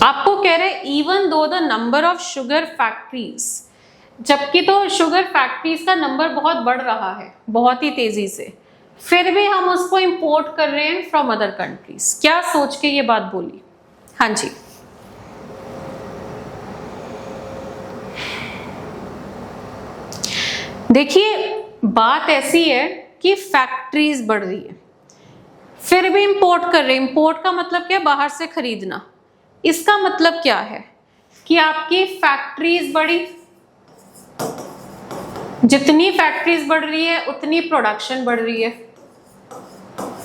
आपको कह रहे even though the number of sugar factories, जबकि तो शुगर फैक्ट्रीज का नंबर बहुत बढ़ रहा है, बहुत ही तेजी से, फिर भी हम उसको इंपोर्ट कर रहे हैं फ्रॉम अदर कंट्रीज। क्या सोच के ये बात बोली? हाँ जी, देखिए बात ऐसी है कि फैक्ट्रीज बढ़ रही है, फिर भी इंपोर्ट कर रहे हैं। इंपोर्ट का मतलब क्या? बाहर से खरीदना। इसका मतलब क्या है कि आपकी फैक्ट्रीज बढ़ी, जितनी फैक्ट्रीज बढ़ रही है उतनी प्रोडक्शन बढ़ रही है,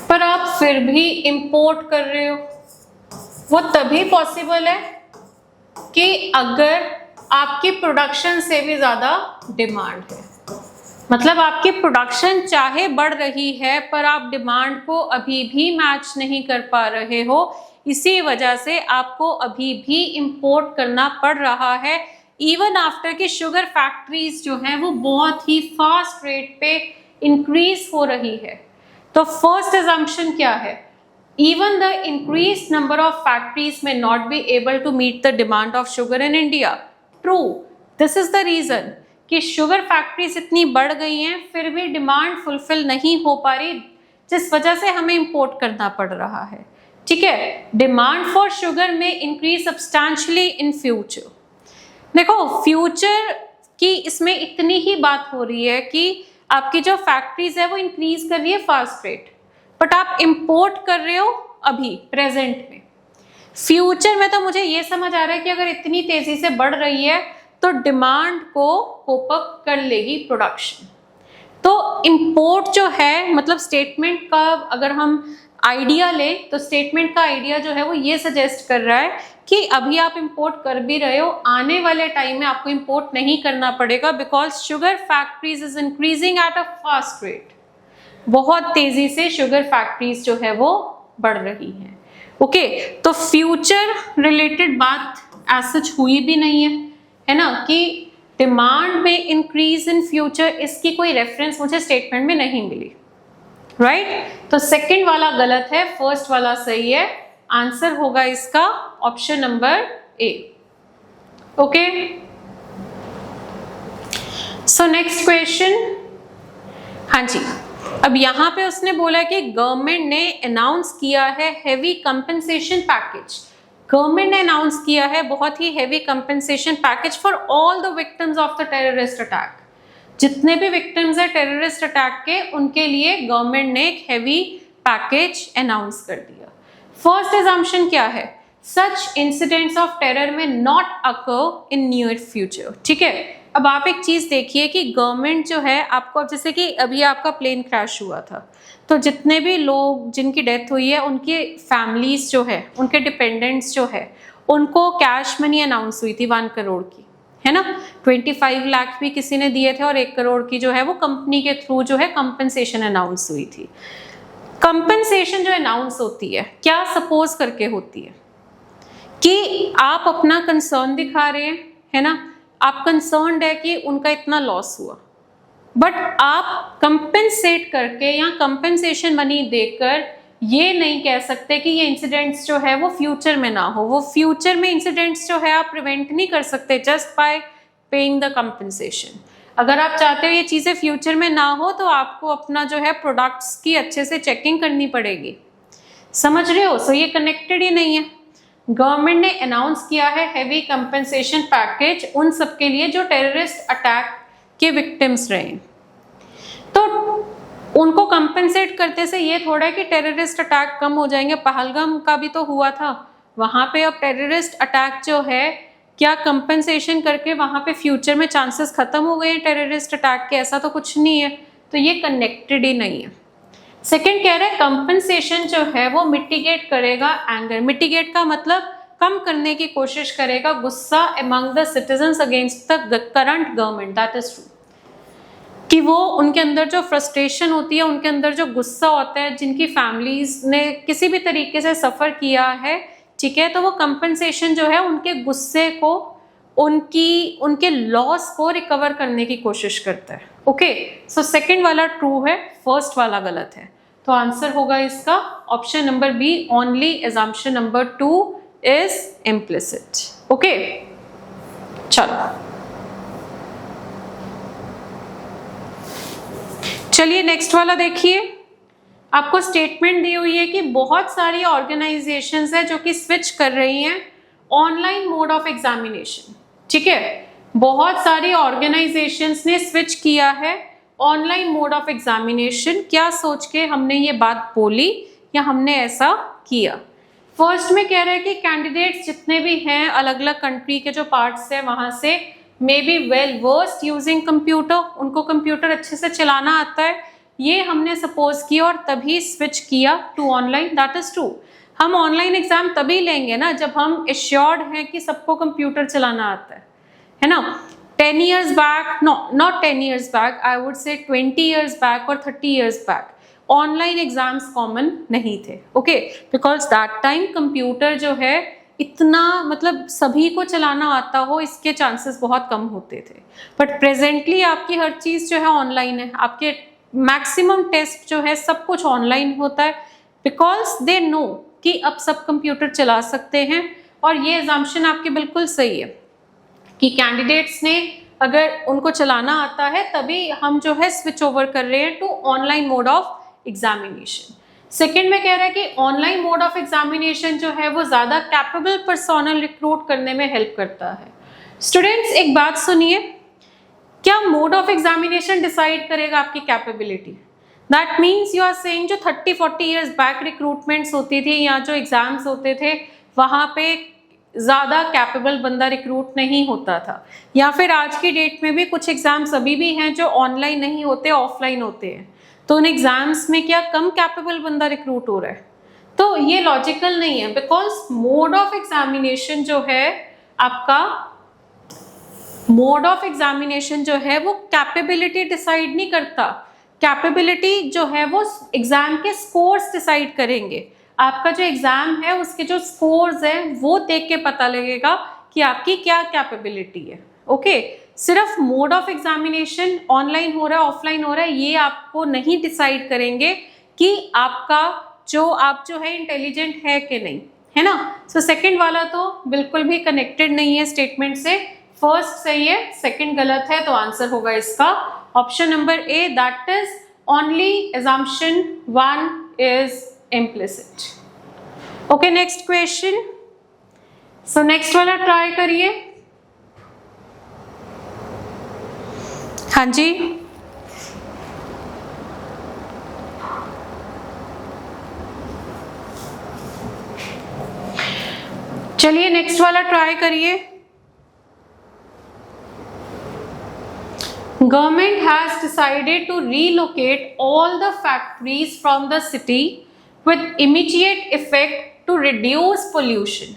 पर आप फिर भी इंपोर्ट कर रहे हो। वो तभी पॉसिबल है कि अगर आपकी प्रोडक्शन से भी ज्यादा डिमांड है, मतलब आपकी प्रोडक्शन चाहे बढ़ रही है पर आप डिमांड को अभी भी मैच नहीं कर पा रहे हो, इसी वजह से आपको अभी भी इंपोर्ट करना पड़ रहा है, इवन आफ्टर कि शुगर फैक्ट्रीज जो हैं वो बहुत ही फास्ट रेट पे इंक्रीज हो रही है। तो फर्स्ट assumption क्या है? Even the increased number of factories may not be able to meet the demand of sugar in India. True. This is the reason कि शुगर फैक्ट्रीज इतनी बढ़ गई हैं फिर भी डिमांड फुलफिल नहीं हो पा रही, जिस वजह से हमें इंपोर्ट करना पड़ रहा है। ठीक है, डिमांड फॉर शुगर में इंक्रीज सब्सटैंशियली इन फ्यूचर। देखो फ्यूचर की इसमें इतनी ही बात हो रही है कि आपकी जो फैक्ट्रीज है वो इंक्रीज कर रही है फास्ट रेट, बट आप इंपोर्ट कर रहे हो अभी प्रेजेंट में। फ्यूचर में तो मुझे ये समझ आ रहा है कि अगर इतनी तेजी से बढ़ रही है तो डिमांड को कोप अप कर लेगी प्रोडक्शन। तो इंपोर्ट जो है, मतलब स्टेटमेंट का अगर हम आइडिया ले तो स्टेटमेंट का आइडिया जो है वो ये सजेस्ट कर रहा है कि अभी आप इंपोर्ट कर भी रहे हो, आने वाले टाइम में आपको इंपोर्ट नहीं करना पड़ेगा because sugar factories is increasing at a fast rate. बहुत तेजी से शुगर फैक्ट्रीज जो है वो बढ़ रही हैं। ओके, तो फ्यूचर रिलेटेड बात एज सच हुई भी नहीं है ना, कि डिमांड में इंक्रीज इन फ्यूचर, इसकी कोई रेफरेंस मुझे स्टेटमेंट में नहीं मिली। राइट, तो सेकंड वाला गलत है, फर्स्ट वाला सही है। आंसर होगा इसका option number A. Okay, so next question. हाँ जी, अब यहाँ पे उसने बोला कि गवर्नमेंट ने अनाउंस किया है हैवी कंपनसेशन पैकेज। गवर्नमेंट ने अनाउंस किया है बहुत ही heavy compensation package for all the victims of the terrorist attack. जितने भी विक्टिम्स है टेररिस्ट अटैक के, उनके लिए गवर्नमेंट ने एक हैवी पैकेज अनाउंस कर दिया। फर्स्ट assumption क्या है? सच इंसिडेंट्स ऑफ टेरर में not occur in near future. ठीक है, अब आप एक चीज देखिए कि गवर्नमेंट जो है आपको, अब जैसे कि अभी आपका प्लेन क्रैश हुआ था तो जितने भी लोग जिनकी डेथ हुई है उनके फैमिलीज जो है, उनके डिपेंडेंट्स जो है, उनको कैश मनी अनाउंस हुई थी 1 करोड़ की, है ना। 25 लाख भी किसी ने दिए थे और 1 करोड़ की जो है वो कंपनी के थ्रू जो है कंपनसेशन अनाउंस हुई थी। कंपनसेशन जो अनाउंस होती है क्या सपोज करके होती है कि आप अपना कंसर्न दिखा रहे हैं, है ना, आप कंसर्न्ड है कि उनका इतना लॉस हुआ, बट आप कंपनसेट करके या कंपनसेशन मनी देकर ये नहीं कह सकते कि ये इंसिडेंट्स जो है वो फ्यूचर में ना हो। वो फ्यूचर में इंसिडेंट्स जो है आप प्रिवेंट नहीं कर सकते just by paying the compensation. अगर आप चाहते हो ये चीज़ें फ्यूचर में ना हो तो आपको अपना जो है प्रोडक्ट्स की अच्छे से चेकिंग करनी पड़ेगी। समझ रहे हो? सो ये कनेक्टेड ही नहीं है। गवर्नमेंट ने अनाउंस किया है हैवी कंपनसेशन पैकेज उन सब के लिए जो टेररिस्ट अटैक के विक्टिम्स रहे, तो उनको कंपनसेट करते से ये थोड़ा है कि टेररिस्ट अटैक कम हो जाएंगे। पहलगाम का भी तो हुआ था, वहाँ पे अब टेररिस्ट अटैक जो है क्या कंपनसेशन करके वहाँ पे फ्यूचर में चांसेस खत्म हो गए हैं टेररिस्ट अटैक के? ऐसा तो कुछ नहीं है, तो ये कनेक्टेड ही नहीं है। सेकेंड कह रहा है कंपनसेशन जो है वो मिटिगेट करेगा एंगर। मिटिगेट का मतलब कम करने की कोशिश करेगा गुस्सा among the citizens against the current government. That is true कि वो उनके अंदर जो फ्रस्ट्रेशन होती है, उनके अंदर जो गुस्सा होता है, जिनकी फैमिलीज ने किसी भी तरीके से सफ़र किया है, ठीक है, तो वो कंपनसेशन जो है उनके गुस्से को, उनके लॉस को रिकवर करने की कोशिश करता है। ओके, सो सेकंड वाला ट्रू है, फर्स्ट वाला गलत है। तो आंसर होगा इसका option number B, only assumption number 2 is implicit. Okay, चलिए नेक्स्ट वाला देखिए। आपको स्टेटमेंट दी हुई है कि बहुत सारी ऑर्गेनाइजेशंस है जो कि स्विच कर रही हैं ऑनलाइन मोड ऑफ एग्जामिनेशन। ठीक है, बहुत सारी ऑर्गेनाइजेशंस ने स्विच किया है ऑनलाइन मोड ऑफ एग्जामिनेशन। क्या सोच के हमने ये बात बोली या हमने ऐसा किया? फर्स्ट में कह रहे हैं कि कैंडिडेट्स जितने भी हैं अलग अलग कंट्री के जो पार्ट्स हैं वहाँ से may be well versed using computer, उनको कंप्यूटर अच्छे से चलाना आता है, ये हमने सपोज किया और तभी स्विच किया to online. That is true. हम ऑनलाइन एग्जाम तभी लेंगे ना जब हम एश्योर्ड हैं कि सबको कंप्यूटर चलाना आता है ना। 10 years back, no, not 10 years back, I would say 20 years back और 30 years back, online exams common नहीं थे। Okay, because that time computer जो है इतना मतलब सभी को चलाना आता हो, इसके चांसेस बहुत कम होते थे। बट प्रेजेंटली आपकी हर चीज़ जो है ऑनलाइन है, आपके मैक्सिमम टेस्ट जो है सब कुछ ऑनलाइन होता है, बिकॉज दे नो कि अब सब कंप्यूटर चला सकते हैं। और ये एजम्पशन आपकी बिल्कुल सही है कि कैंडिडेट्स ने अगर उनको चलाना आता है तभी हम जो है स्विच ओवर कर रहे हैं to online mode of examination. Second में कह रहा है कि ऑनलाइन मोड ऑफ एग्जामिनेशन जो है वो ज़्यादा कैपेबल पर्सोनल रिक्रूट करने में हेल्प करता है। स्टूडेंट्स एक बात सुनिए, क्या मोड ऑफ एग्जामिनेशन डिसाइड करेगा आपकी capability? That means you are saying जो 30-40 ईयर्स बैक रिक्रूटमेंट्स होती थी या जो एग्जाम्स होते थे वहाँ पे ज़्यादा कैपेबल बंदा रिक्रूट नहीं होता था, या फिर आज की डेट में भी कुछ एग्जाम्स अभी भी हैं जो ऑनलाइन नहीं होते, ऑफलाइन होते हैं, तो उन एग्जाम्स में क्या कम कैपेबल बंदा रिक्रूट हो रहा है? तो ये लॉजिकल नहीं है, बिकॉज मोड ऑफ एग्जामिनेशन जो है आपका, मोड ऑफ एग्जामिनेशन जो है वो कैपेबिलिटी डिसाइड नहीं करता। कैपेबिलिटी जो है वो एग्जाम के स्कोर्स डिसाइड करेंगे। आपका जो एग्जाम है उसके जो स्कोर्स हैं वो देख के पता लगेगा कि आपकी क्या कैपेबिलिटी है। ओके, सिर्फ मोड ऑफ एग्जामिनेशन ऑनलाइन हो रहा है ऑफलाइन हो रहा है ये आपको नहीं डिसाइड करेंगे कि आपका आप जो है इंटेलिजेंट है कि नहीं, है ना। सो सेकंड वाला तो बिल्कुल भी कनेक्टेड नहीं है स्टेटमेंट से। फर्स्ट सही है, सेकंड गलत है, तो आंसर होगा इसका option number A, that is only assumption 1 is implicit. Okay, next question. So next वाला ट्राई करिए। हाँ जी, चलिए नेक्स्ट वाला ट्राई करिए। Government has decided to relocate all the factories from the city with immediate effect to reduce pollution.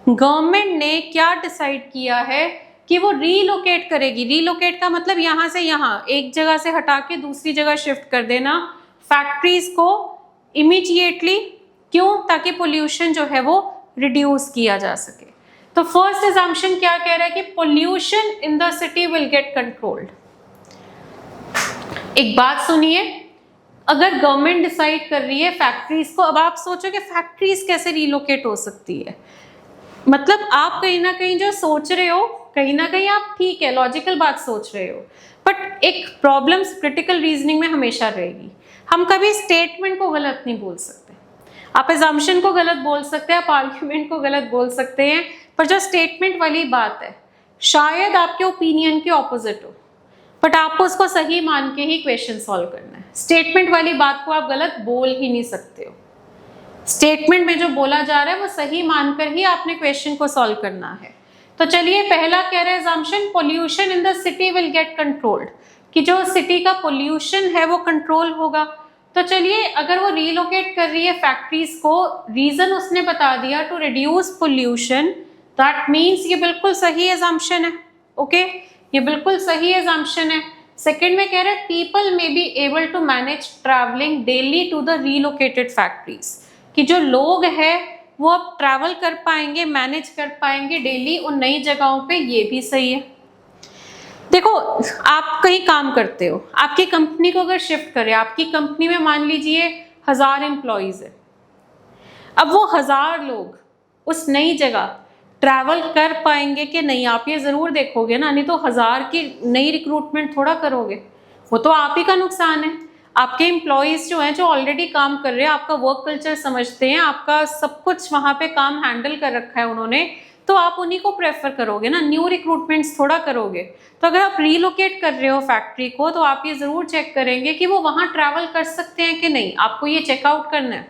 Government ने क्या decide किया है कि वो रीलोकेट करेगी। रीलोकेट का मतलब यहाँ से यहाँ एक जगह से हटा के दूसरी जगह शिफ्ट कर देना फैक्ट्रीज को इमीडिएटली। क्यों? ताकि पोल्यूशन जो है वो रिड्यूस किया जा सके। तो फर्स्ट assumption क्या कह रहा है कि pollution in the city will get controlled. एक बात सुनिए, अगर गवर्नमेंट डिसाइड कर रही है फैक्ट्रीज को, अब आप सोचो कि फैक्ट्रीज कैसे रीलोकेट हो सकती है। मतलब आप कहीं ना कहीं जो सोच रहे हो, कहीं ना कहीं आप ठीक है लॉजिकल बात सोच रहे हो, बट एक प्रॉब्लम क्रिटिकल रीजनिंग में हमेशा रहेगी। हम कभी स्टेटमेंट को गलत नहीं बोल सकते। आप एजम्पशन को गलत बोल सकते हैं, आप आर्ग्यूमेंट को गलत बोल सकते हैं, पर जो स्टेटमेंट वाली बात है शायद आपके ओपिनियन के ऑपोजिट हो, बट आपको उसको सही मान के ही क्वेश्चन सॉल्व करना है। स्टेटमेंट वाली बात को आप गलत बोल ही नहीं सकते हो। स्टेटमेंट में जो बोला जा रहा है वो सही मानकर ही आपने क्वेश्चन को सॉल्व करना है। तो चलिए, पहला कह रहा है assumption pollution in the city will get controlled, कि जो सिटी का पोल्यूशन है वो कंट्रोल होगा। तो चलिए, अगर वो रीलोकेट कर रही है फैक्ट्रीज को, रीजन उसने बता दिया to reduce pollution, that means ये बिल्कुल सही assumption है। ओके, ये बिल्कुल सही assumption है। सेकेंड में कह रहे हैं people may be able to manage travelling daily to the relocated factories, कि जो लोग हैं वो अब ट्रैवल कर पाएंगे, मैनेज कर पाएंगे डेली उन नई जगहों पे, ये भी सही है। देखो, आप कहीं काम करते हो, आपकी कंपनी को अगर शिफ्ट करें, आपकी कंपनी में मान लीजिए 1000 एम्प्लॉयज़ है, अब वो 1000 लोग उस नई जगह ट्रैवल कर पाएंगे कि नहीं, आप ये ज़रूर देखोगे ना, नहीं तो 1000 की नई रिक्रूटमेंट थोड़ा करोगे, वो तो आप ही का नुकसान है। आपके एम्प्लॉयज़ जो हैं, जो ऑलरेडी काम कर रहे हैं, आपका वर्क कल्चर समझते हैं, आपका सब कुछ वहाँ पे काम हैंडल कर रखा है उन्होंने, तो आप उन्हीं को प्रेफर करोगे ना, न्यू रिक्रूटमेंट्स थोड़ा करोगे। तो अगर आप रीलोकेट कर रहे हो फैक्ट्री को, तो आप ये ज़रूर चेक करेंगे कि वो वहाँ ट्रैवल कर सकते हैं कि नहीं, आपको ये चेकआउट करना है।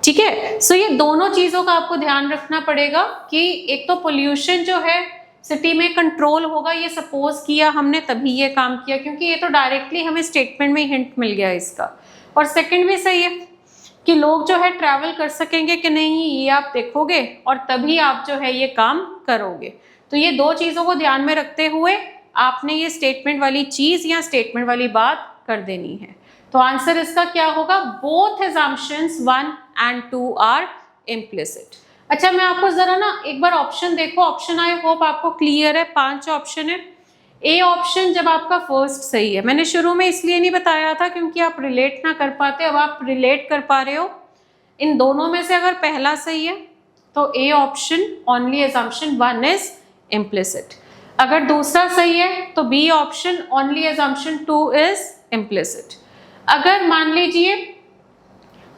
ठीक है, सो ये दोनों चीज़ों का आपको ध्यान रखना पड़ेगा कि एक तो पोल्यूशन जो है सिटी में कंट्रोल होगा, ये सपोज किया हमने तभी ये काम किया, क्योंकि ये तो डायरेक्टली हमें स्टेटमेंट में हिंट मिल गया इसका। और सेकंड भी सही है कि लोग जो है ट्रैवल कर सकेंगे कि नहीं, ये आप देखोगे और तभी आप जो है ये काम करोगे। तो ये दो चीज़ों को ध्यान में रखते हुए आपने ये स्टेटमेंट वाली चीज़ या स्टेटमेंट वाली बात कर देनी है। तो आंसर इसका क्या होगा? Both assumptions 1 and 2 are implicit। अच्छा मैं आपको जरा ना एक बार ऑप्शन देखो, ऑप्शन आई होप आपको क्लियर है। 5 ऑप्शन है। ए ऑप्शन जब आपका फर्स्ट सही है, मैंने शुरू में इसलिए नहीं बताया था क्योंकि आप रिलेट ना कर पाते, अब आप रिलेट कर पा रहे हो। इन दोनों में से अगर पहला सही है तो A option only assumption 1 is implicit। अगर दूसरा सही है तो B option only assumption 2 is implicit। अगर मान लीजिए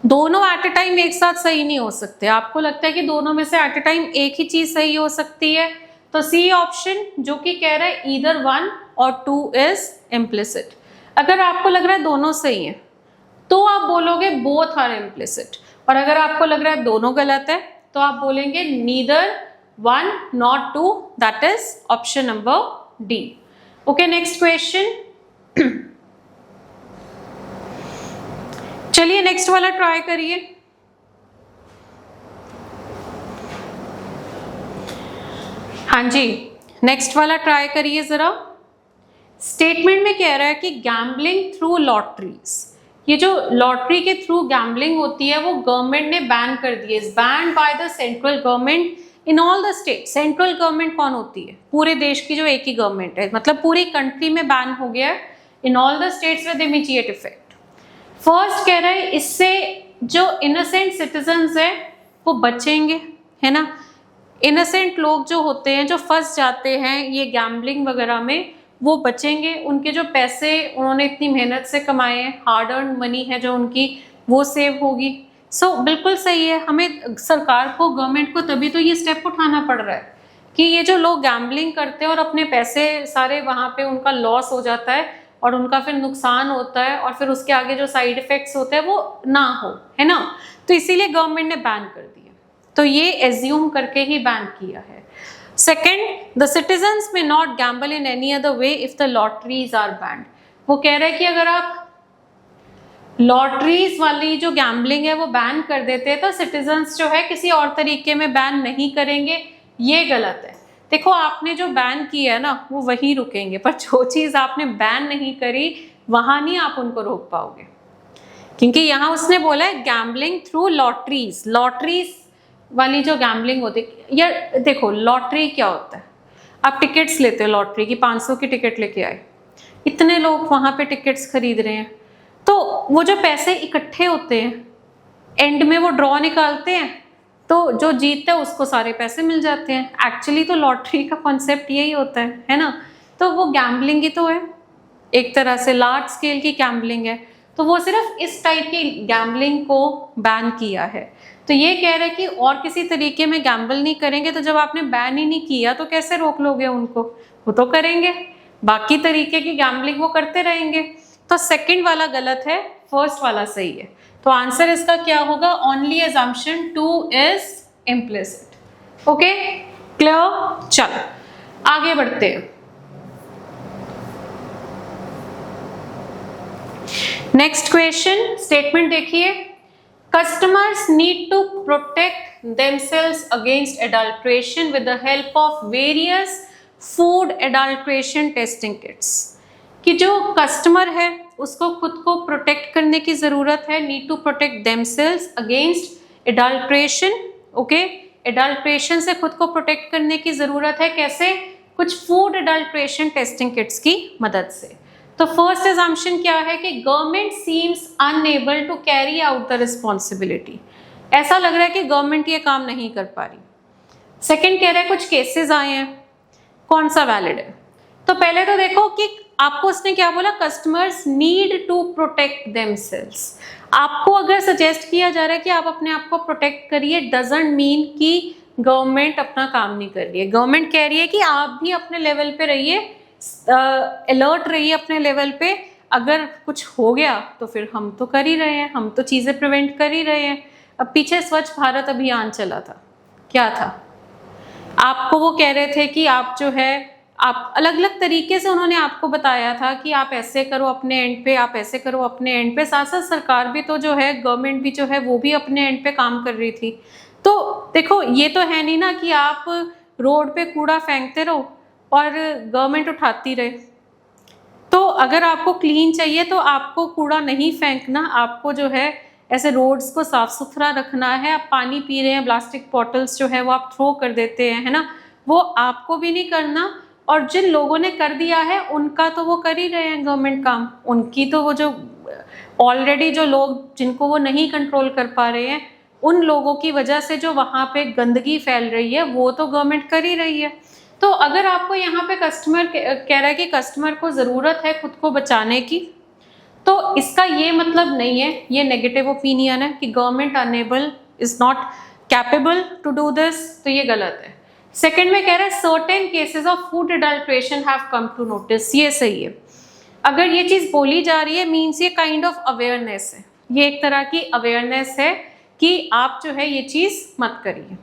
दोनों एट अ टाइम एक साथ सही नहीं हो सकते, आपको लगता है कि दोनों में से एट अ टाइम एक ही चीज सही हो सकती है, तो सी ऑप्शन जो कि कह रहा है ईदर 1 और 2 इज implicit। अगर आपको लग रहा है दोनों सही है तो आप बोलोगे बोथ आर implicit, और अगर आपको लग रहा है दोनों गलत है तो आप बोलेंगे neither 1 not 2, that is option number D. Okay, next question. चलिए नेक्स्ट वाला ट्राई करिए। हाँ जी, नेक्स्ट वाला ट्राई करिए जरा। स्टेटमेंट में कह रहा है कि गैम्बलिंग थ्रू लॉटरीज, ये जो लॉटरी के थ्रू गैम्बलिंग होती है वो गवर्नमेंट ने बैन कर दी है, ban by the central government in all the state. Central government कौन होती है? पूरे देश की जो एक ही गवर्नमेंट है, मतलब पूरी कंट्री में बैन हो गया है in all the states with immediate effect. First कह रहा है इससे जो इनोसेंट सिटीजन्स है वो बचेंगे, है ना। इनोसेंट लोग जो होते हैं, जो फंस जाते हैं ये गैम्बलिंग वगैरह में, वो बचेंगे। उनके जो पैसे उन्होंने इतनी मेहनत से कमाए हैं, हार्ड अर्न मनी है जो उनकी, वो सेव होगी। सो बिल्कुल सही है। हमें सरकार को, गवर्नमेंट को तभी तो ये स्टेप उठाना पड़ रहा है कि ये जो लोग गैम्बलिंग करते हैं और अपने पैसे सारे वहाँ पे उनका लॉस हो जाता है और उनका फिर नुकसान होता है और फिर उसके आगे जो साइड इफेक्ट्स होते हैं वो ना हो, है ना। तो इसीलिए गवर्नमेंट ने बैन कर दिया, तो ये एज्यूम करके ही बैन किया है। Second, the citizens may not gamble in any other way if the lotteries are banned. वो कह रहे हैं कि अगर आप लॉटरीज वाली जो गैम्बलिंग है वो बैन कर देते हैं तो सिटीजन्स जो है किसी और तरीके में बैन नहीं करेंगे, ये गलत है। देखो आपने जो बैन किया है ना वो वहीं रुकेंगे, पर जो चीज आपने बैन नहीं करी वहां नहीं आप उनको रोक पाओगे, क्योंकि यहाँ उसने बोला है गैम्बलिंग थ्रू लॉटरीज। लॉटरीज वाली जो गैम्बलिंग होती है, यार देखो लॉटरी क्या होता है, आप टिकट्स लेते हो लॉटरी की, 500 की टिकट लेके आए, इतने लोग वहां पे टिकट्स खरीद रहे हैं, तो वो जो पैसे इकट्ठे होते हैं एंड में वो ड्रॉ निकालते हैं तो जो जीतता है उसको सारे पैसे मिल जाते हैं। एक्चुअली तो लॉटरी का कॉन्सेप्ट यही होता है ना। तो वो गैम्बलिंग ही तो है, एक तरह से लार्ज स्केल की गैम्बलिंग है, तो वो सिर्फ इस टाइप की गैम्बलिंग को बैन किया है। तो ये कह रहे हैं कि और किसी तरीके में गैम्बल नहीं करेंगे, तो जब आपने बैन ही नहीं किया तो कैसे रोक लोगे उनको? वो तो करेंगे, बाकी तरीके की गैम्बलिंग वो करते रहेंगे। तो सेकंड वाला गलत है, फर्स्ट वाला सही है। तो आंसर इसका क्या होगा? Only assumption 2 is implicit। Okay clear? चलो आगे बढ़ते हैं। नेक्स्ट क्वेश्चन, स्टेटमेंट देखिए। Customers need to protect themselves against adulteration with the help of various food adulteration testing kits. कि जो कस्टमर है उसको खुद को प्रोटेक्ट करने की जरूरत है, need to protect themselves against adulteration. Okay, adulteration से खुद को प्रोटेक्ट करने की जरूरत है, कैसे? कुछ फूड एडल्ट्रेशन टेस्टिंग किट्स की मदद से। तो फर्स्ट assumption क्या है कि government seems unable to carry out the responsibility. ऐसा लग रहा है कि गवर्नमेंट ये काम नहीं कर पा रही। सेकेंड कह रहा है कुछ केसेस आए हैं, कौन सा वैलिड है? तो पहले तो देखो कि आपको उसने क्या बोला, customers need to protect themselves. आपको अगर सजेस्ट किया जा रहा है कि आप अपने आप को प्रोटेक्ट करिए, डजंट मीन कि गवर्नमेंट अपना काम नहीं कर रही है। गवर्नमेंट कह रही है कि आप भी अपने लेवल पे रहिए, अलर्ट रहिए अपने लेवल पे। अगर कुछ हो गया तो फिर हम तो कर ही रहे हैं, हम तो चीज़ें प्रिवेंट कर ही रहे हैं। अब पीछे स्वच्छ भारत अभियान चला था, क्या था? आपको वो कह रहे थे कि आप जो है, आप अलग अलग तरीके से उन्होंने आपको बताया था कि आप ऐसे करो अपने एंड पे, आप ऐसे करो अपने एंड पे। साथ साथ सरकार भी तो जो है, गवर्नमेंट भी जो है वो भी अपने एंड पे काम कर रही थी। तो देखो ये तो है नहीं ना कि आप रोड पे कूड़ा फेंकते रहो और गवर्नमेंट उठाती रहे। तो अगर आपको क्लीन चाहिए तो आपको कूड़ा नहीं फेंकना, आपको जो है ऐसे रोड्स को साफ सुथरा रखना है। आप पानी पी रहे हैं, प्लास्टिक बॉटल्स जो है वो आप थ्रो कर देते हैं, है ना, वो आपको भी नहीं करना। और जिन लोगों ने कर दिया है उनका तो वो कर ही रहे हैं गवर्नमेंट काम, उनकी तो वो जो ऑलरेडी जो लोग जिनको वो नहीं कंट्रोल कर पा रहे हैं उन लोगों की वजह से जो वहाँ पे गंदगी फैल रही है वो तो गवर्नमेंट कर ही रही है। तो अगर आपको यहाँ पे कस्टमर कह रहा है कि कस्टमर को ज़रूरत है खुद को बचाने की, तो इसका ये मतलब नहीं है, ये नेगेटिव ओपिनियन है कि government unable is not capable to do this, तो ये गलत है। सेकंड में कह रहा है certain cases of food adulteration have come to notice, ये सही है। अगर ये चीज़ बोली जा रही है मीन्स ये काइंड ऑफ अवेयरनेस है, ये एक तरह की अवेयरनेस है कि आप जो है ये चीज़ मत करिए,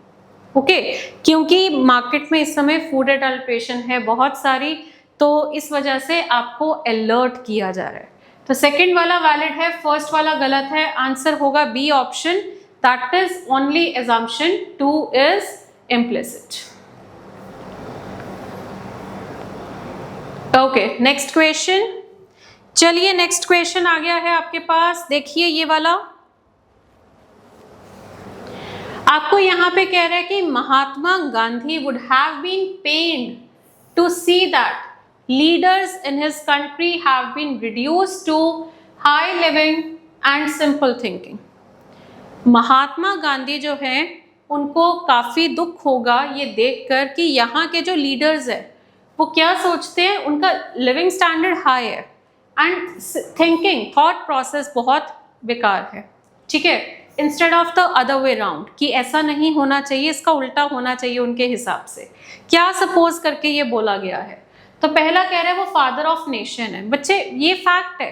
ओके। क्योंकि मार्केट में इस समय फूड एडल्ट्रेशन है बहुत सारी, तो इस वजह से आपको अलर्ट किया जा रहा है। तो सेकंड वाला वैलिड है, फर्स्ट वाला गलत है। आंसर होगा B option, that is only assumption 2 is implicit। Okay, next question. चलिए नेक्स्ट क्वेश्चन आ गया है आपके पास, देखिए ये वाला। आपको यहाँ पे कह रहा है कि Mahatma Gandhi would have been pained to see that leaders in his country have been reduced to high living and simple thinking। Mahatma Gandhi जो हैं उनको काफ़ी दुख होगा ये देखकर कि यहाँ के जो लीडर्स हैं वो क्या सोचते हैं, उनका लिविंग स्टैंडर्ड हाई है एंड थिंकिंग थॉट प्रोसेस बहुत बेकार है, ठीक है, instead of the other way round, कि ऐसा नहीं होना चाहिए, इसका उल्टा होना चाहिए उनके हिसाब से। क्या सपोज करके ये बोला गया है? तो पहला कह रहा है वो फादर ऑफ नेशन है। बच्चे ये फैक्ट है,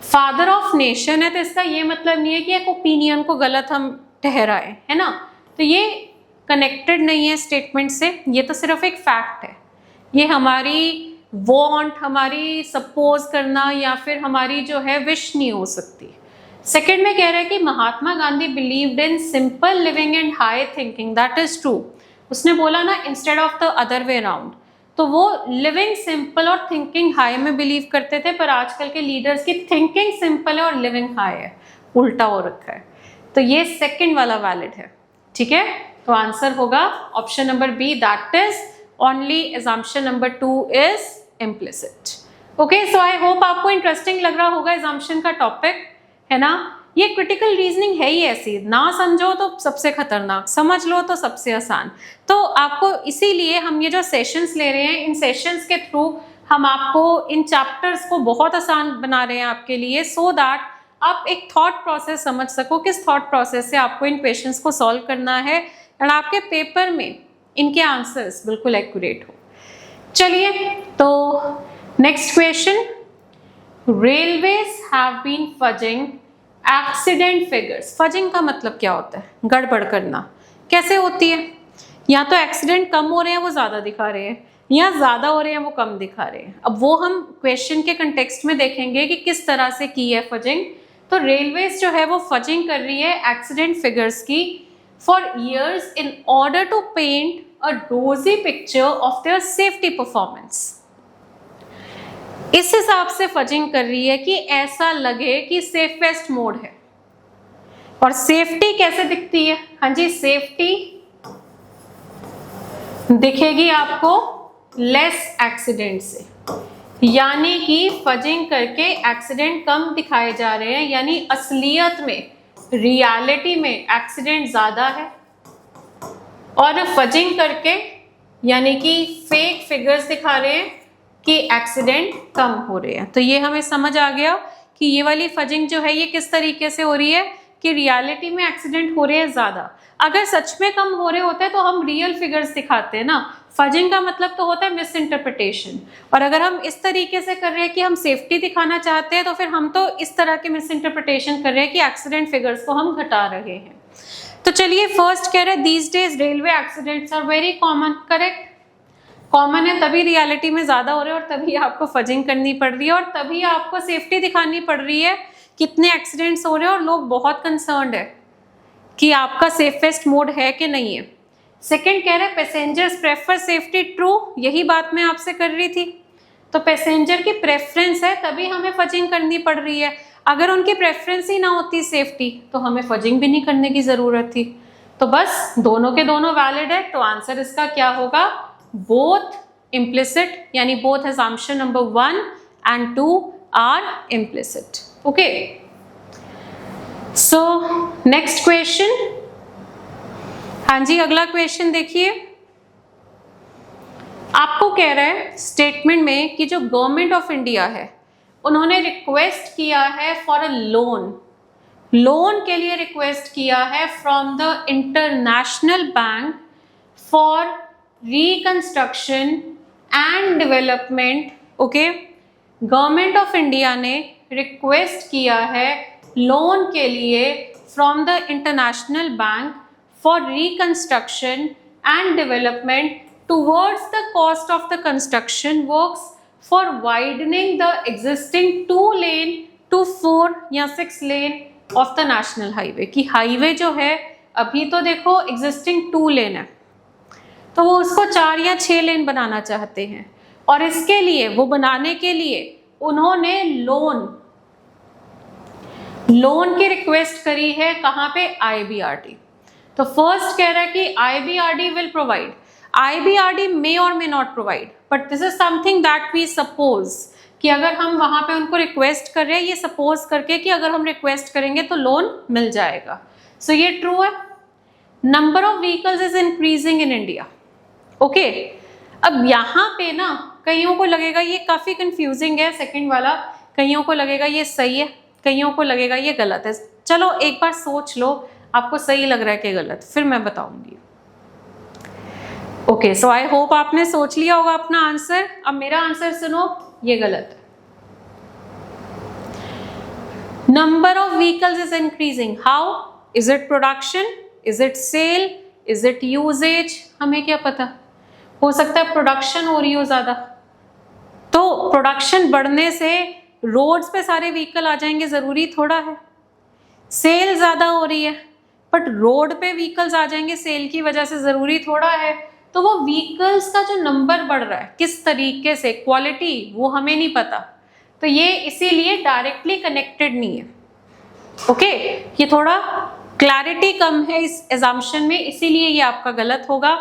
फादर ऑफ नेशन है, तो इसका ये मतलब नहीं है कि एक ओपिनियन को गलत हम ठहराए, है ना। तो ये कनेक्टेड नहीं है स्टेटमेंट से, ये तो सिर्फ एक फैक्ट है। ये हमारी वांट, हमारी सपोज करना या फिर हमारी जो है विश नहीं हो सकती। सेकेंड में कह रहा है कि Mahatma Gandhi believed in simple living and high thinking, that is true. उसने बोला ना instead of the other way round, तो वो लिविंग सिंपल और थिंकिंग हाई में बिलीव करते थे, पर आजकल के लीडर्स की थिंकिंग सिंपल है और लिविंग हाई है, उल्टा हो रखा है। तो ये सेकंड वाला वैलिड है, ठीक है। तो आंसर होगा option number B, that is only assumption number 2 is implicit। Okay, so I hope आपको इंटरेस्टिंग लग रहा होगा assumption का टॉपिक, है ना। ये क्रिटिकल रीजनिंग है ही ऐसी, ना समझो तो सबसे खतरनाक, समझ लो तो सबसे आसान। तो आपको इसीलिए हम ये जो सेशंस ले रहे हैं, इन सेशंस के थ्रू हम आपको इन चैप्टर्स को बहुत आसान बना रहे हैं आपके लिए, सो दैट आप एक थॉट प्रोसेस समझ सको, किस थॉट प्रोसेस से आपको इन क्वेश्चंस को सॉल्व करना है और आपके पेपर में इनके आंसर्स बिल्कुल एक्यूरेट हो। चलिए, तो next question, railways have been fudging accident figures. Fudging का मतलब क्या होता है? गड़बड़ करना। कैसे होती है? या तो एक्सीडेंट कम हो रहे हैं वो ज़्यादा दिखा रहे हैं, या ज़्यादा हो रहे हैं वो कम दिखा रहे हैं। अब वो हम क्वेश्चन के कंटेक्स्ट में देखेंगे कि किस तरह से की है फजिंग। तो रेलवेज जो है वो फजिंग कर रही है एक्सीडेंट फिगर्स की for years in order to paint a rosy picture of their safety performance. इस हिसाब से फजिंग कर रही है कि ऐसा लगे कि सेफेस्ट मोड है। और सेफ्टी कैसे दिखती है? हाँ जी, सेफ्टी दिखेगी आपको लेस एक्सीडेंट से, यानी कि फजिंग करके एक्सीडेंट कम दिखाए जा रहे हैं, यानी असलियत में, रियलिटी में एक्सीडेंट ज़्यादा है, और फजिंग करके यानी कि फेक फिगर्स दिखा रहे हैं कि एक्सीडेंट कम हो रहे हैं। तो ये हमें समझ आ गया कि ये वाली फजिंग जो है ये किस तरीके से हो रही है कि रियलिटी में एक्सीडेंट हो रहे हैं ज़्यादा। अगर सच में कम हो रहे होते हैं तो हम रियल फिगर्स दिखाते हैं ना। फजिंग का मतलब तो होता है मिस इंटरप्रिटेशन, और अगर हम इस तरीके से कर रहे हैं कि हम सेफ्टी दिखाना चाहते हैं तो फिर हम तो इस तरह के मिस इंटरप्रिटेशन कर रहे हैं कि एक्सीडेंट फिगर्स को हम घटा रहे हैं। तो चलिए, फर्स्ट कह रहे हैं these days railway accidents are very common. Correct, common है तभी रियलिटी में ज़्यादा हो रहे हैं, और तभी आपको फजिंग करनी पड़ रही है, और तभी आपको सेफ्टी दिखानी पड़ रही है कितने एक्सीडेंट्स हो रहे हैं, और लोग बहुत कंसर्न्ड है कि आपका सेफेस्ट मोड है कि नहीं है। सेकंड कह रहे हैं पैसेंजर्स प्रेफर सेफ्टी। ट्रू, यही बात मैं आपसे कर रही थी। तो पैसेंजर की प्रेफरेंस है तभी हमें फजिंग करनी पड़ रही है। अगर उनकी प्रेफरेंस ही ना होती सेफ्टी तो हमें फजिंग भी नहीं करने की जरूरत थी। तो बस दोनों के दोनों वैलिड है, तो आंसर इसका क्या होगा, बोथ इम्प्लिसिट, यानी both assumption number 1 and 2 are implicit। Okay, so next question. हाँ जी, अगला क्वेश्चन देखिए, आपको कह रहा है स्टेटमेंट में कि जो गवर्नमेंट ऑफ इंडिया है उन्होंने रिक्वेस्ट किया है फॉर अ लोन के लिए रिक्वेस्ट किया है from the international bank for reconstruction and development. Okay, government of India ने रिक्वेस्ट किया है लोन के लिए from the international bank for reconstruction and development towards the cost of the construction works for widening the existing 2 lane to 4 या 6 lane of the national highway। कि highway जो है अभी तो देखो existing 2 लेन है, तो वो उसको 4 या 6 लेन बनाना चाहते हैं, और इसके लिए वो बनाने के लिए उन्होंने लोन की रिक्वेस्ट करी है। कहाँ पे, IBRD। तो फर्स्ट कह रहा है कि IBRD will provide, IBRD may or may not provide, but this is something that we suppose कि अगर हम वहां पे उनको रिक्वेस्ट कर रहे हैं, ये सपोज करके कि अगर हम रिक्वेस्ट करेंगे तो लोन मिल जाएगा। सो ये ट्रू है। Number of vehicles is increasing in India. Okay, अब यहाँ पे ना कईयों को लगेगा ये काफी कंफ्यूजिंग है सेकंड वाला, कईयों को लगेगा ये सही है, कईयों को लगेगा ये गलत है। चलो एक बार सोच लो, आपको सही लग रहा है कि गलत, फिर मैं बताऊंगी। ओके, सो आई होप आपने सोच लिया होगा अपना आंसर। अब मेरा आंसर सुनो, ये गलत है। Number of vehicles is increasing, how? Is it production, is it sale, is it usages? हमें क्या पता, हो सकता है प्रोडक्शन हो रही हो ज्यादा, तो प्रोडक्शन बढ़ने से रोड्स पे सारे व्हीकल आ जाएंगे, जरूरी थोड़ा है। सेल ज्यादा हो रही है बट रोड पे व्हीकल्स आ जाएंगे सेल की वजह से, जरूरी थोड़ा है। तो वो व्हीकल्स का जो नंबर बढ़ रहा है किस तरीके से, क्वालिटी, वो हमें नहीं पता, तो ये इसीलिए डायरेक्टली कनेक्टेड नहीं है। ओके, ये थोड़ा क्लैरिटी कम है इस एजम्पशन में, इसीलिए ये आपका गलत होगा।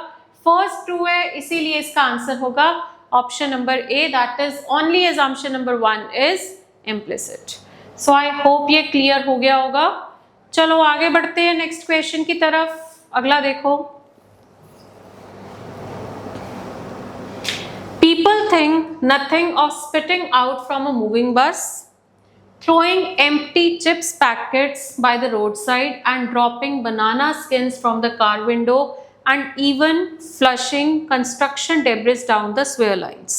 फर्स्ट ट्रू है, इसीलिए इसका आंसर होगा option number A, that is only assumption number 1 is implicit. So I hope ये क्लियर हो गया होगा। चलो आगे बढ़ते हैं नेक्स्ट क्वेश्चन की तरफ। अगला देखो, people think nothing of spitting out from a moving bus, throwing empty chips packets by the roadside and dropping banana skins from the car window and even flushing construction debris down the sewer lines।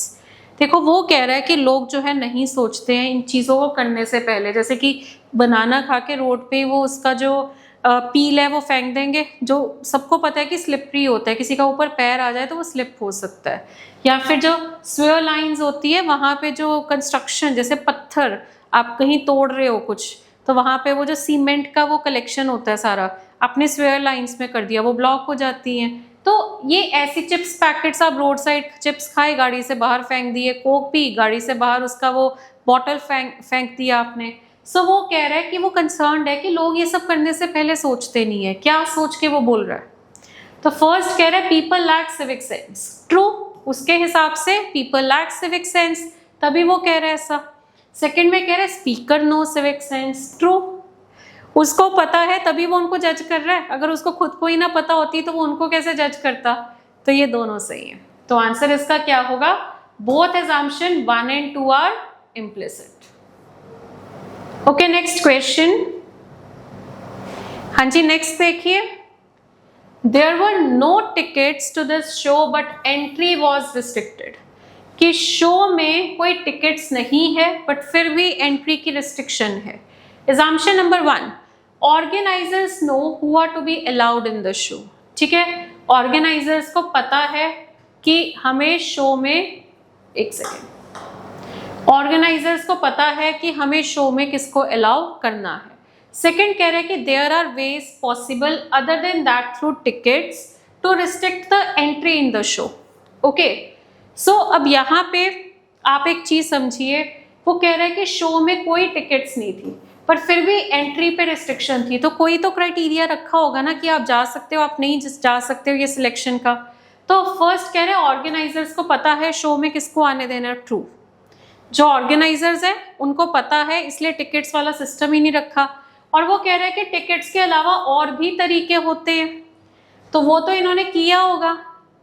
देखो वो कह रहा है कि लोग जो है नहीं सोचते हैं इन चीज़ों को करने से पहले, जैसे कि बनाना खा के रोड पे वो उसका जो पील है वो फेंक देंगे, जो सबको पता है कि स्लिपरी होता है, किसी का ऊपर पैर आ जाए तो वो स्लिप हो सकता है। या फिर जो स्वेयर लाइंस होती है वहाँ पे जो कंस्ट्रक्शन, जैसे पत्थर आप कहीं तोड़ रहे हो कुछ, तो वहाँ पे वो जो सीमेंट का वो कलेक्शन होता है सारा, अपने स्वेयर लाइंस में कर दिया, वो ब्लॉक हो जाती हैं। तो ये ऐसी चिप्स पैकेट्स, आप रोड साइड चिप्स खाए, गाड़ी से बाहर फेंक दिए, कोक पी, गाड़ी से बाहर उसका वो बॉटल फेंक दिया आपने। सो वो कह रहा है कि वो कंसर्न्ड है कि लोग ये सब करने से पहले सोचते नहीं है। क्या सोच के वो बोल रहा है? तो फर्स्ट कह रहा है people lack civic sense, true, उसके हिसाब से पीपल लैक सिविक सेंस, तभी वो कह रहा है ऐसा। सेकंड में कह रहा है speaker no civic sense, true, उसको पता है तभी वो उनको जज कर रहा है, अगर उसको खुद को ही ना पता होती तो वो उनको कैसे जज करता। तो ये दोनों सही है, तो आंसर इसका क्या होगा, both assumption 1 and 2 are implicit। Okay, next question. हाँ जी, नेक्स्ट देखिए, there were no tickets to this show but entry was restricted, कि शो में कोई टिकट्स नहीं है बट फिर भी एंट्री की रिस्ट्रिक्शन है। assumption number 1, organisers know who are to be allowed in the show. ठीक है, ऑर्गेनाइजर्स को पता है कि हमें शो में, एक सेकेंड, ऑर्गेनाइजर्स को पता है कि हमें शो में किसको अलाउ करना है। सेकंड कह रहे हैं कि there are ways possible other than that through tickets to restrict the entry in the show. Okay, so अब यहाँ पे आप एक चीज समझिए, वो कह रहे हैं कि शो में कोई टिकट्स नहीं थी, पर फिर भी एंट्री पे रिस्ट्रिक्शन थी, तो कोई तो क्राइटेरिया रखा होगा ना कि आप जा सकते हो, आप नहीं जा सकते हो, ये सिलेक्शन का। तो फर्स्ट कह रहे हैं ऑर्गेनाइजर्स को पता है शो में किसको आने देना है, ट्रू। जो ऑर्गेनाइजर्स है उनको पता है, इसलिए टिकट्स वाला सिस्टम ही नहीं रखा। और वो कह रहे हैं कि टिकट्स के अलावा और भी तरीके होते हैं, तो वो तो इन्होंने किया होगा,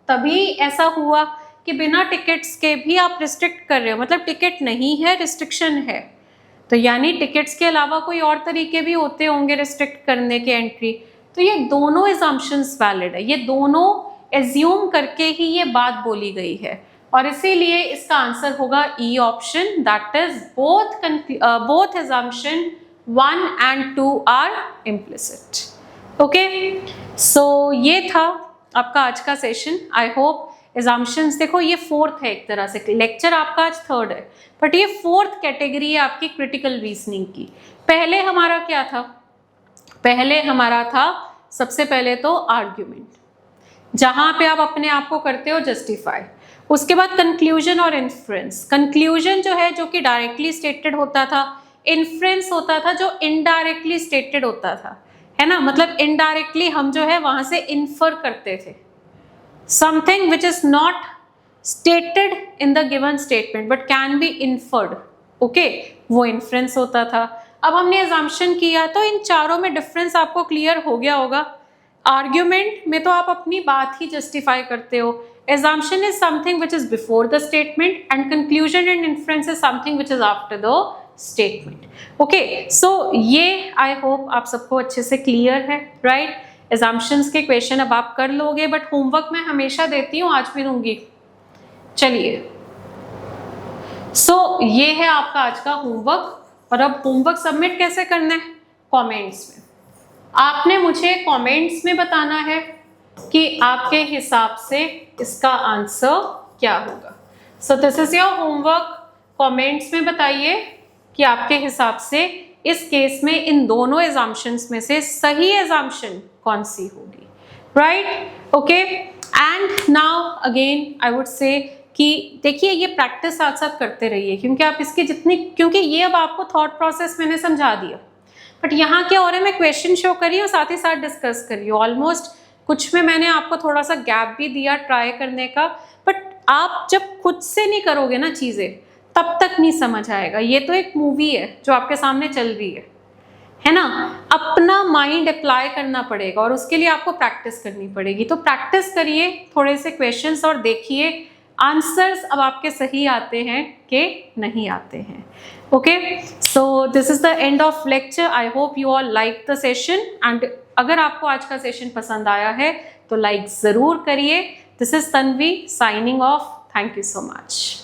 तभी ऐसा हुआ कि बिना टिकट्स के भी आप रिस्ट्रिक्ट कर रहे हो, मतलब टिकट नहीं है, रिस्ट्रिक्शन है। तो यानी टिकट्स के अलावा कोई और तरीके भी होते होंगे रिस्ट्रिक्ट करने के एंट्री। तो ये दोनों असम्पशंस वैलिड है, ये दोनों एज्यूम करके ही ये बात बोली गई है, और इसीलिए इसका आंसर होगा E option, that is both assumption 1 and 2 are implicit. Okay, so ये था आपका आज का सेशन। आई होप assumptions, देखो ये फोर्थ है एक तरह से, लेक्चर आपका आज थर्ड है, बट ये फोर्थ कैटेगरी है आपकी क्रिटिकल रीजनिंग की। पहले हमारा क्या था, पहले हमारा था सबसे पहले तो आर्ग्यूमेंट, जहां पे आप अपने आप को करते हो जस्टिफाई। उसके बाद कंक्लूजन और इन्फ्रेंस। कंक्लूजन जो है जो कि डायरेक्टली स्टेटेड होता था, इन्फ्रेंस होता था जो इनडायरेक्टली स्टेटेड होता था, है ना, मतलब इनडायरेक्टली हम जो है वहां से इन्फर करते थे something which is not stated in the given statement but can be inferred, okay, वो inference होता था। अब हमने assumption किया, तो इन चारों में डिफरेंस आपको क्लियर हो गया होगा। आर्ग्यूमेंट में तो आप अपनी बात ही जस्टिफाई करते हो, assumption is something which is before the statement and conclusion and inference is something which is after the statement। okay, so ये I hope आप सबको अच्छे से क्लियर है, right? assumptions के क्वेश्चन अब आप कर लोगे, बट होमवर्क मैं हमेशा देती हूँ, आज भी दूंगी। चलिए, सो ये है आपका आज का होमवर्क, और अब होमवर्क सबमिट कैसे करना है, कमेंट्स में। आपने मुझे कमेंट्स में बताना है कि आपके हिसाब से इसका आंसर क्या होगा। सो this is your homework, comments में बताइए कि आपके हिसाब से इस केस में इन दोनों assumptions में से सही assumption कौन सी होगी, right? Okay, and now again I would say कि देखिए ये प्रैक्टिस साथ साथ करते रहिए, क्योंकि आप इसकी जितनी, क्योंकि ये अब आपको थॉट प्रोसेस मैंने समझा दिया, बट यहाँ क्या हो रहा है, मैं क्वेश्चन शो करी और साथ ही साथ डिस्कस करी। ऑलमोस्ट कुछ में मैंने आपको थोड़ा सा गैप भी दिया ट्राई करने का, बट आप जब खुद से नहीं करोगे ना चीज़ें, तब तक नहीं समझ आएगा। ये तो एक मूवी है जो आपके सामने चल रही है ना, अपना माइंड अप्लाई करना पड़ेगा और उसके लिए आपको प्रैक्टिस करनी पड़ेगी। तो प्रैक्टिस करिए थोड़े से क्वेश्चंस और देखिए आंसर्स अब आपके सही आते हैं कि नहीं आते हैं। Okay, so this is the end of lecture. I hope you all like the session, and अगर आपको आज का सेशन पसंद आया है तो लाइक ज़रूर करिए। This is Tanvi signing off. Thank you so much.